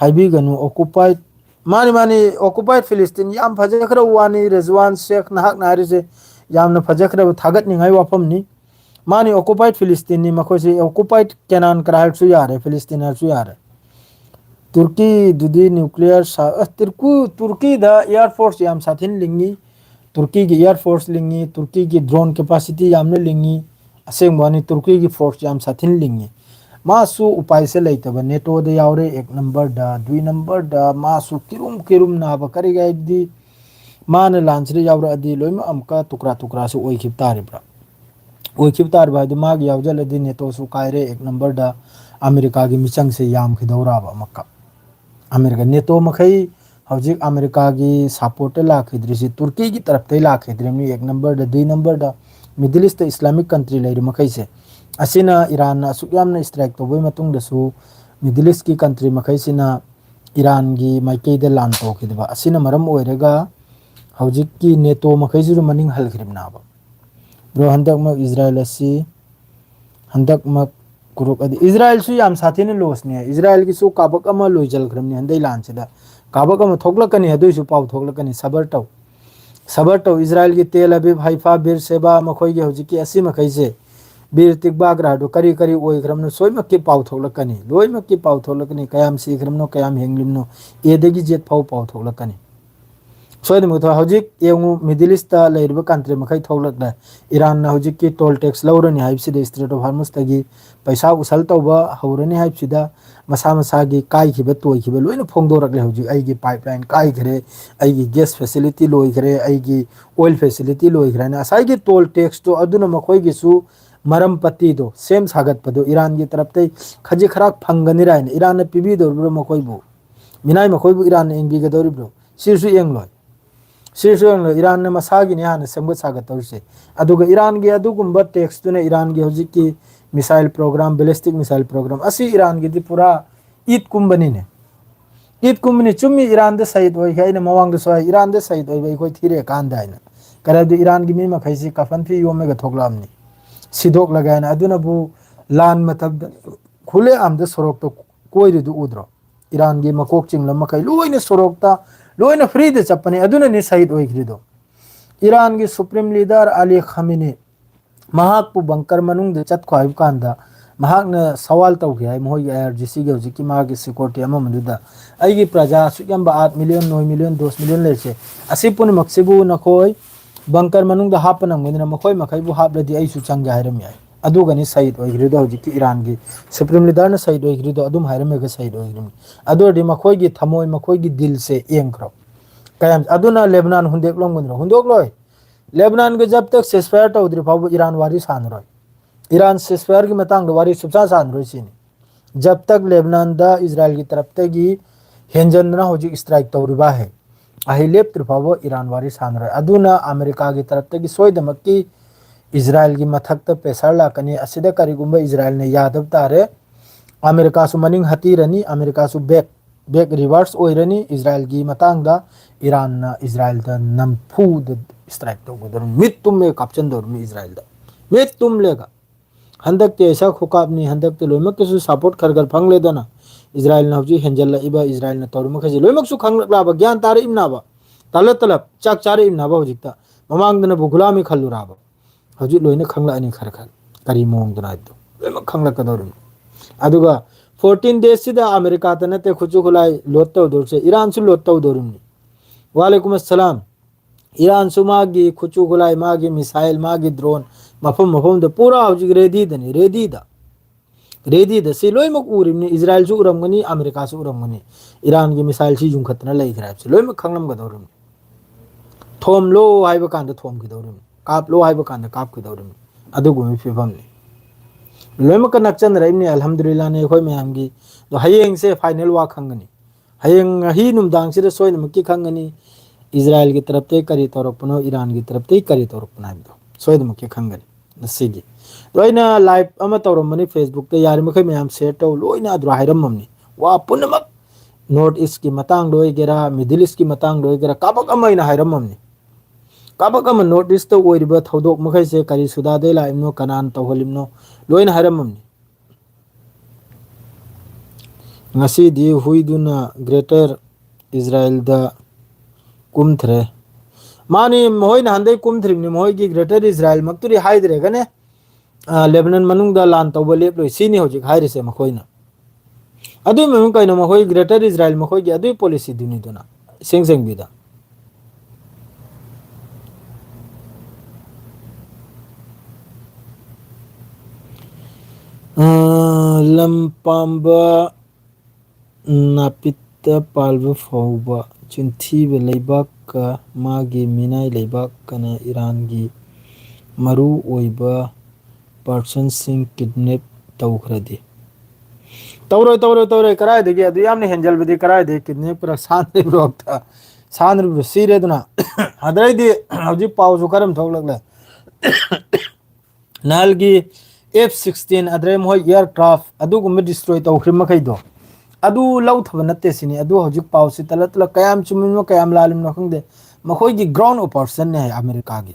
ꯍꯥꯏꯕꯤꯒꯅꯨ ꯑꯣꯀꯨꯄꯥꯏꯠ ꯃꯥꯅꯤ ꯑꯣꯀꯨꯄꯥꯏꯠ ꯐꯤꯂꯤꯁꯇꯤꯟ ꯌꯥꯝ ꯐꯖꯈ꯭ꯔꯕ ꯋꯥꯅꯤ ꯔꯦꯖꯋꯥꯟ ꯁꯦꯈ ꯅꯍꯥꯛꯅ ꯍꯥꯏꯔꯤꯁꯦ ꯌꯥꯝꯅ ꯐꯖꯈ꯭ꯔꯕ ꯊꯥꯒꯠꯅꯤꯡꯉꯥꯏ ꯋꯥꯐꯝꯅꯤ ꯃꯥꯅꯤ ꯑꯣꯀꯨꯄꯥꯏꯠ ꯐꯤꯂꯤꯁꯇꯤꯟꯅꯤ ꯃꯈꯣꯏꯁꯤ ꯑꯣꯀꯨꯄꯥꯏꯠ ꯀꯦꯅꯥꯟ ꯀꯔꯥ ꯍꯥꯏꯔꯁꯨ ꯌꯥꯔꯦ ꯐꯤꯂꯤꯁꯇꯤꯟ ꯍꯥꯏꯔꯁꯨ ꯌꯥꯔꯦ ꯇꯨꯔꯀꯤꯗꯨꯗꯤ ꯅ꯭ꯌꯨꯀ꯭ꯂꯤꯌꯔ ꯇꯨꯔꯀꯤꯗ ꯏꯌꯥꯔ ꯐꯣꯔꯁ ꯌꯥꯝ ꯁꯥꯊꯤꯅ ꯂꯤꯡꯉꯤ ꯇꯨꯔꯀꯤꯒꯤ ꯏꯌꯥꯔ ꯐꯣꯔꯁ ꯂꯤꯡꯉꯤ ꯇꯨꯔꯀꯤꯒꯤ ꯗ꯭ꯔꯣꯟ ꯀꯦꯄꯥꯁꯤꯇꯤ ꯌꯥꯝꯅ ꯂꯤꯡꯉꯤ ꯑꯁꯦꯡꯕ ꯋꯥꯅꯤ ꯇꯨꯔꯀꯤꯒꯤ ꯐꯣꯔꯁ ꯌꯥꯝ ꯁꯥꯊꯤꯅ ꯂꯤꯡꯉꯤ ꯃꯥꯁꯨ ꯎꯄꯥꯏꯁꯦ ꯂꯩꯇꯕ ꯅꯦꯇꯣꯗ ꯌꯥꯎꯔꯦ 1 ꯅꯝꯕꯔꯗ 2 ꯅꯝꯕꯔꯗ ꯃꯥꯁꯨ ꯀꯤꯔꯨꯝ ꯅꯥꯕ ꯀꯔꯤꯒꯤ ꯍꯥꯏꯕꯗꯤ ꯃꯥꯅ ꯂꯥꯟꯁꯤꯗ ꯌꯥꯎꯔꯛꯑꯗꯤ ꯂꯣꯏꯅꯃꯛ ꯑꯃꯨꯛꯀ ꯇꯨꯀ꯭ꯔꯥꯁꯨ ꯑꯣꯏꯈꯤꯕ ꯇꯥꯔꯤꯕ꯭ꯔꯥ ꯑꯣꯏꯈꯤꯕ ꯇꯥꯔꯤꯕ ꯍꯥꯏꯗꯤ ꯃꯥꯒꯤ ꯌꯥꯎꯖꯜꯂꯗꯤ ꯅꯦꯇꯣꯁꯨ ꯀꯥꯏꯔꯦ 1 ꯅꯝꯕꯔꯗ ꯑꯃꯦꯔꯤꯀꯥꯒꯤ ꯃꯤꯆꯪꯁꯦ ꯌꯥꯝꯈꯤꯗꯧꯔꯕ ꯑꯃꯨꯛꯀ ꯑꯃꯦꯔꯤꯀꯥ ꯅꯦꯇꯣ ꯃꯈꯩ ꯍꯧꯖꯤꯛ ꯑꯃꯦꯔꯤꯀꯥꯒꯤ ꯁꯥꯄꯣꯔꯠꯇ ꯂꯥꯛꯈꯤꯗ꯭ꯔꯤꯁꯤ ꯇꯨꯔꯀꯤꯒꯤ ꯇꯔꯞꯇꯩ ꯂꯥꯛꯈꯤꯗ꯭ꯔꯤꯕꯅꯤ 1 ꯅꯝꯕꯔꯗ 2 ꯅꯝꯕꯔꯗ ꯃꯤꯗꯜ ꯏꯁꯇ ꯏꯁꯂꯥꯃꯤꯛ ꯀꯟꯇ꯭ꯔꯤ ꯂꯩꯔꯤ ꯃꯈꯩꯁꯦ ꯑꯁꯤꯅ ꯏꯔꯥꯟꯅ ꯑꯁꯨꯛ ꯌꯥꯝꯅ ꯏꯁꯇ꯭ꯔꯥꯏꯛ ꯇꯧꯕꯩ ꯃꯇꯨꯡꯗꯁꯨ ꯃꯤꯗꯜ ꯏꯁꯀꯤ ꯀꯟꯇ꯭ꯔꯤ ꯃꯈꯩꯁꯤꯅ ꯏꯔꯥꯟꯒꯤ ꯃꯥꯏꯀꯩꯗ ꯂꯥꯟ ꯇꯧꯈꯤꯗꯕ ꯑꯁꯤꯅ ꯃꯔꯝ ꯑꯣꯏꯔꯒ ꯍꯧꯖꯤꯛꯀꯤ ꯅꯦꯇꯣ ꯃꯈꯩꯁꯤꯁꯨ ꯃꯅꯤꯡ ꯍꯟꯈ꯭ꯔꯤꯕꯅꯦꯕ ꯕ꯭ꯔꯣ ꯍꯟꯗꯛꯃꯛ ꯏꯖ꯭ꯔꯥꯏꯜ ꯑꯁꯤ ꯍꯟꯗꯛꯃꯛ ꯏꯖ꯭ꯔꯥꯏꯜꯁꯨ ꯌꯥꯝ ꯁꯥꯊꯤꯅ ꯂꯣꯁꯅꯦ ꯏꯖ꯭ꯔꯥꯏꯜꯒꯤꯁꯨ ꯀꯥꯕꯛ ꯑꯃ ꯂꯣꯏꯖꯤꯟꯈ꯭ꯔꯕꯅꯤ ꯍꯟꯗꯛ ꯂꯥꯟꯁꯤꯗ ꯀꯥꯕꯛ ꯑꯃ ꯊꯣꯛꯂꯛꯀꯅꯤ ꯑꯗꯨꯏꯁꯨ ꯄꯥꯎ ꯊꯣꯛꯂꯛꯀꯅꯤ ꯁꯕꯔ ꯇꯧ ꯏꯖ꯭ꯔꯥꯏꯜꯒꯤ ꯇꯦꯜ ꯑꯕꯤꯕ ꯍꯩꯐꯥ ꯕꯤꯔ ꯁꯦꯕꯥ ꯃꯈꯣꯏꯒꯤ ꯍꯧꯖꯤꯛꯀꯤ ꯑꯁꯤ ꯃꯈꯩꯁꯦ बीर तिकबाग्रादो करी करी ओइग्रमनो सोइमक्की पाउ थोलकनी लोइमक्की पाउ थोलकनी कयाम सीग्रमनो कयाम हेंगलिमनो एदगी जेट पाउ पाउ थोलकनी सोइदमुथ हजिक येंगु मिडिल ईस्ट ता लेरिबा कंट्री मखै थोलकदा ईरान ना हजिक की टोल टैक्स लौरनी हाइबसिदे स्ट्रेट ऑफ हार्मुज तगी पैसा उसल तौबा हौरनी हाइबसिदा मसा मसा की काइखिबा तोइखिबा लोइना फोंदोरकले हजिक आइगी पाइपलाइन काइखरे आइगी गैस फैसिलिटी लोइखरे आइगी ऑयल फैसिलिटी लोइखरेना असाइगी टोल टैक्स तो अदुना मखोइगिसु मरम पत्ती दो सेम सागत पदो ईरान की तरफ ते खजी खराक फंगनी राइन ईरान ने पीबी दो मखोइबु मिनाई मखोइबु ईरान ने एंगी गदोरिब्रो सिरसु एंगलोय सिरसु एंगलो ईरान ने मसागी ने हाने सेंगबो सागत तौरसे अदुगा ईरान की अदुगुंबा टैक्स तुने ईरान की हजिक की missile program ballistic missile program असी ईरान की दी पूरा ईद कुंबनी ने ईद कुंबनी चुम्मी ईरान दे सहीद होई है ने मवांग दे सोय ईरान दे सहीद होई कोई थीरे कांदा है करदु ईरान की मी मखैसी कफन फी योमेगा थोगलामनी सिदोक लगायना अदुनबु लान मतलब खुले आमद सोरोक तो कोई रिदु उद्रो ईरान की मकोक चिंगलम मखै लोइने सोरोकता लोइने फ्री दे चपने अदुना नि सहीद ओइख्रिदो ईरान की सुप्रीम लीडर अली खमीनी महाकपु बंकर मनुंग दे चत ख्वाइब कांदा महाकना सवाल तौखे है मोहि आईआरजीसी के हजिकी मागी सिक्योरिटी अमा मनुदा आइगी प्रजा सुयंबा 8 मिलियन 9 मिलियन 10 मिलियन लेसे असि पुन मक्सिबु नखोय बंकर मनुंग दा हापनम गनिना मखोय मखैबु हापलदि आइसु चंगे हायरम याय अदुगनी सहीद ओइग्रिदो हजिकी ईरान की सुप्रीम लीडर न सहीद ओइग्रिदो अदुम हायरमेगा सहीद ओइग्रिम अदोदि मखोय की थमोय मखोय की दिल से एंग्रो कयम अदुना लेबनान हुंदेकलोंग गनिरो हुंदोकलोय लेबनान के जब तक सेसफायर तौद्रि फाव ईरान वारी सानरोय ईरान सेसफायर की मतंग वारी सुबसा सानरोय सिनी जब तक लेबनान दा इजराइल की तरफ तगी हेंजनना होजिक स्ट्राइक तौरिबा है अहि लेप त्रिफाव ईरान वारी सानरोय अदुना अमेरिका की तरफ तगी सोयदमक्की इजराइल की मथक प्रेशर लाकनी असिदा करिगुंबा इजराइल ने यादव तारे अमेरिका सु मनिंग हतीरनी अमेरिका सु बैक रिवर्स ओइरनी इजराइल की मतंगदा ईरान ना इजराइल दा नमफू स्ट्राइक तौगदर मित तुम कापचन दौर इजराइल दा मित तुम लेगा हंदक ते ऐसा खुकाबनी हंदक ते लोइमक के सपोर्ट खरगल फंग लेदना इजराइल ना हजि हेंजल इबा इजराइल ना तौरम खजि लोइमक सु खंगलाबा ज्ञान तारे इमनाबा तलब तलब चाक चारे इमनाबा हजिकता ममांगदना बुगुलामी खल्लुराबा हजि लोइना खंगलानी खरखल करी मोंगदना इदो लोइमक खंगलकदौरम अदुगा 14 डेज सिदा अमेरिका तनते खुजु खुलाई लोट तौदोरसे ईरान सु लोट तौदोरमनी वालेकुम अस्सलाम ईरान सु मागी खुचु खुलाई मागी मिसाइल मागी ड्रोन मफम मफम द पूरा हजिक रेडी द से लोइमक उरिमनी इजराइल सु उरमगनी अमेरिका सु उरमगनी ईरान की मिसाइल सी जुंखतना लैखराब से लोइमक खंगलम गदौरम थोम लो हाइबा कांद थोम गिदौरम काप लो हाइबा कांद काप गिदौरम अदुगुमी फिफमनी लोइमक नक्चन रैमनी अल्हम्दुलिल्लाह ने खोय मयामगी दो हयेंग से फाइनल वा खंगनी हयेंग ही नुमदांग से सोयनमकी खंगनी इजराइल की तरफ ते करी तौरपनो ईरान की तरफ ते करी तौरपना हाइबदो सोयदमकी खंगनी नसीगी लोइना लाइव अमा तौरमनी फेसबुक ते यार मखै मयाम शेयर तौ लोइना अद्रो हायरममनी वा पुनमक नॉर्थ ईस्ट की मतंग लोइगेरा मिडिल ईस्ट की मतंग लोइगेरा काबक अमाइना हायरममनी काबक अमा नॉर्थ ईस्ट तो ओइरिबा थौदोक मखै से करी सुदादे लाइमनो Kanan तौहलिमनो लोइना हायरममनी ngasi di huiduna greater Israel da kumthre mani mohoi na handai kumthrim ni mohoi gi greater Israel makturi haidre gane Lebanon manung da lan tawba lep loi sini hojik haire se makoina adu me kaino mohoi greater Israel makhoi gi adu policy duni duna seng seng bida lampamba नापिता पाल्बा फाउबा चिंथीबा लेबाक का मागी मिनाई लेबाक कना Iran की मरु ओइबा person Singh kidnap तौखरदी तौरे कराय देगे अदु यामने हेंजल बदी कराय दे किडनैप पर सानरे ब्रोक्ता सानरे ब्रो सिरेदना हदरैदी हजि पाउजु करम थौलगले नालगी F-16 अदरे मोय एयरक्राफ्ट अदुगुम डिस्ट्रॉय तौखरि मखैदो अदु लौथब नत्ते सिनी अदु हजिक पाउसी तलतल कयाम चुमिनो कयाम लालिमनो खंगदे मखोयगी ग्राउंड ऑपरेशन ने अमेरिका की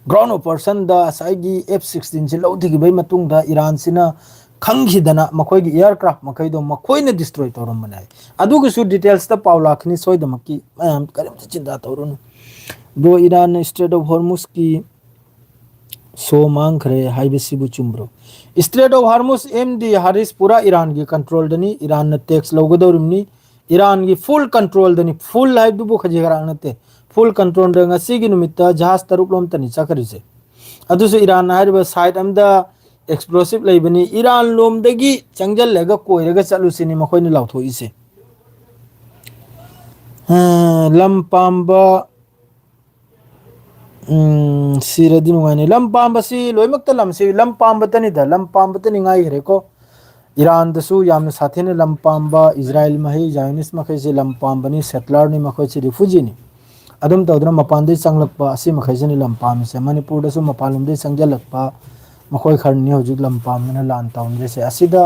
ग्राउंड ऑपरेशन दा साइगी F-16 से लौथिगी बै मतुंग दा ईरान सिना खंगहिदना मखोयगी एयरक्राफ्ट मखैदो मखोयने डिस्ट्रॉय तौरम बनाय अदुगु सु डिटेल्स दा पाउलाखनी सोयदमकी मयाम करिम चिंता तौरनु दो ईरान स्ट्रेट ऑफ हॉर्मुज की सो मांगखरे हाइबसिबु चुम्ब्रो स्ट्रेट ऑफ हार्मुस एम डी हारिस पूरा ईरान की कंट्रोल दनी ईरान न टैक्स लौगदौरिमनी ईरान की फुल कंट्रोल दनी फुल लाइफ दुबु खजिगरा नते फुल कंट्रोल द ngasi gi numita jahaz taruk lom tani chakrise adusu iran hariba side amda explosive leibani iran lom dagi changjal lega koiraga chalusini makhoi ni lautho ise lam pamba siradi nungani lam pamba si loimak ta lam si lam pamba tani da lam pamba tani ngai re ko iran da su yamna sathene lam pamba israel mahi zionist makhai se lam pamba ni settler ni makhoi se refugee ni adum tawdra mapandai changlakpa asi makhai se ni lam pam se manipur da su mapalum dei changjalakpa makhoi kharni hojik lam pam na lan taun re se asida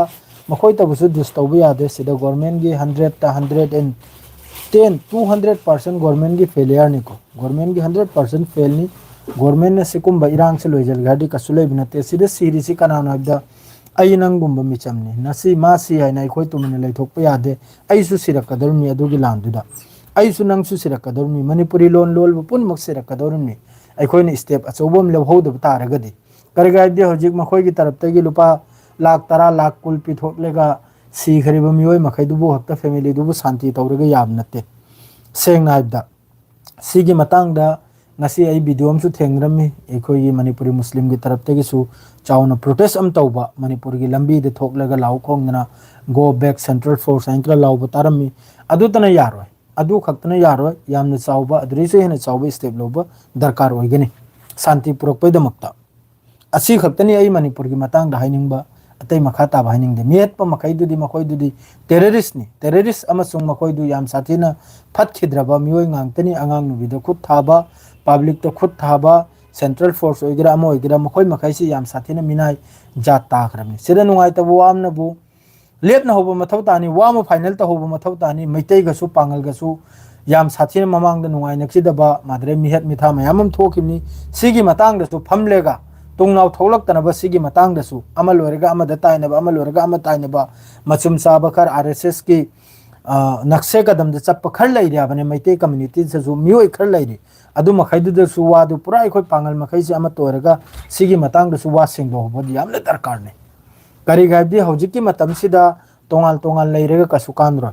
makhoi ta busu dus tawbi ade sida government gi 100 ta 110 200% government gi failure ni ko government gi 100% fail ni government ne sikumba irang se loijal gadi kasulai binate sida siri si kana na da ai nang gumba mi chamni nasi ma si ai nai khoi tumne lai thok pa yade ai su sirakadar mi adu gi landu da ai su nang su sirakadar mi manipuri lon lol pun mak sirakadar mi ai khoi ni step achobom le ho da ta ra gadi karga de hojik ma khoi gi tarap ta gi lupa lakh tara lakh kul pi thok lega si khariba mi oi makhai du bu hakta family du bu santi tawrega yam nate seng na da si gi matang da ngasi ai video am su thengrami ekhoi gi manipuri muslim gi tarap ta gi su chauna protest am tawba manipur gi lambi de thok lega law khong na go back central force ankra law ba tarami adu tana yaroi adu khaktana yaroi yamna chawba adri se hena chawba step loba darkar oi gani santi purak pai da makta asi khaktani ai manipur gi matang da haining ba atai makha ta ba haining de met pa makai du di makhoi du di terrorist ni terrorist amasung makhoi du yam sathina phat khidraba mioi ngang tani angang nu bi da khut thaba public to khut thaba central force oigira amo oigira makhoi makhai si yam sathina minai jat ta khrami sida nungai ta wam na bu lep na hobo mathau tani wam final ta hobo mathau tani meitai ga su pangal ga su yam sathina mamang da nungai naksi da ba madre mihet mitha mayamam thokimni sigi matang da su phamlega tungnau tholak tana ba sigi matang da su amal orega ama da tai na ba amal orega ama tai na ba machum sa ba khar rss ki nakse kadam da chap khar lai ria bane meitai community se su mioi khar lai ri adu makhai du da su wa du pura ikhoi pangal makhai si ama torega sigi matang da su wa sing bo bo yamle darkar ne kari gaibdi hojik ki matam sida tongal tongal lai rega kasu kanro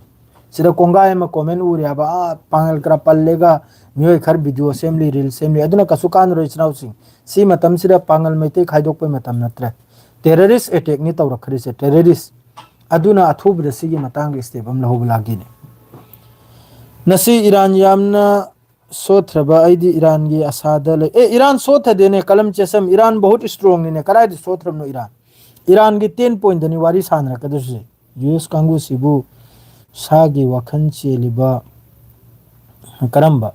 sida konga ema comment uri ba pangal kra pallega mioi khar video assembly reel assembly aduna kasu kanro isnau sing si matam sida pangal meitai khaidok pe matam natre terrorist attack ni tawra khari se terrorist aduna athub da sigi matang step am lahu lagi ne nasi iran yamna सोथ्रबा आइदी Iran की आसादा ले Iran सोथ देने कलम चेसम Iran बहुत strong ने कराय सोथ्रम नो ईरान की 10 पॉइंट दनी वारी सानरा कदसे यूएस कांगू सिबु सागी वखन चेलिबा करंबा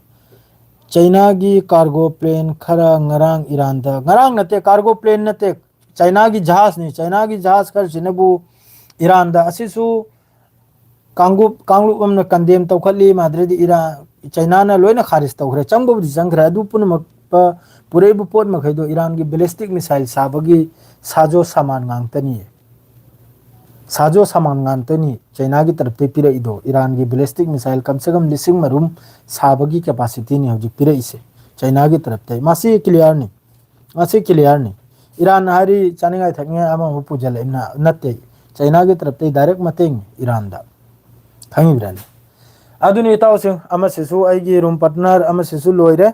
चाइना की कार्गो प्लेन खरा ngarang ईरान दा ngarang नते कार्गो प्लेन नते चाइना की जहाज नहीं चाइना की जहाज कर सिनबु ईरान दा असिसु कांगलुप अमना कंडेम तौखली माद्रेदी ईरान चाइना ना लोइना खारिज तौखरे चंगबुदी चंगखरे अदु पुनमक पुरेबु पोट मखैदो ईरान की बैलिस्टिक मिसाइल साबगी साजो सामान गांगतनी साजो सामान गांगतनी चाइना की तरफ ते पिरे इदो ईरान की बैलिस्टिक मिसाइल कम से कम लिसिंग मरुम साबगी कैपेसिटी नि हजि पिरे इसे चाइना की तरफ ते मासी क्लियर नि ईरान हारी चानिंगा थकने अमा पुजल इना नते चाइना की तरफ ते डायरेक्ट मतेंग ईरान दा खांगी ब्राने अदुनी तावसिंग अमसेसु आइगी रूम पार्टनर अमसेसु लोइरे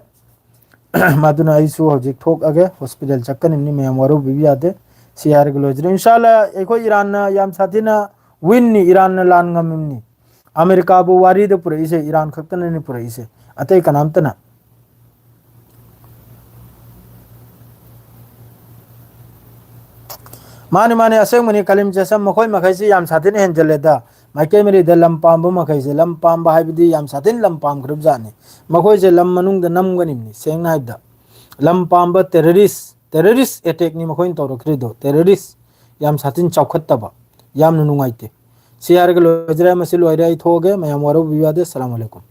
मादुना आइसु हजिक थोक आगे हॉस्पिटल चक्कन नि मैम वरु बिबी आते सियार ग्लोजर इंशाल्लाह एको ईरान ना याम साथिना विन नि ईरान ना लान ngamni अमेरिका बु वारी दे पुरे इसे ईरान खक्तन नि पुरे इसे अतै कनाम तना माने असेंग मनि कलिम जसम मखोय मखैसि याम साथिन हेंजलेदा माइके मेरी द लंपाम ब मखैसे लंपाम ब हाइबदी याम साथिन लंपाम ग्रुप जाने मखोय जे लम मनुंग द नमगनिमनि सेंग हाइबदा लंपाम ब टेररिस्ट अटैक नि मखोय तौरखरिदो टेररिस्ट याम साथिन चौखत्तबा याम नुंगाइते सियार ग लोजरा मसिल वैराय थोगे मयाम वरो विवादे अस्सलाम वालेकुम।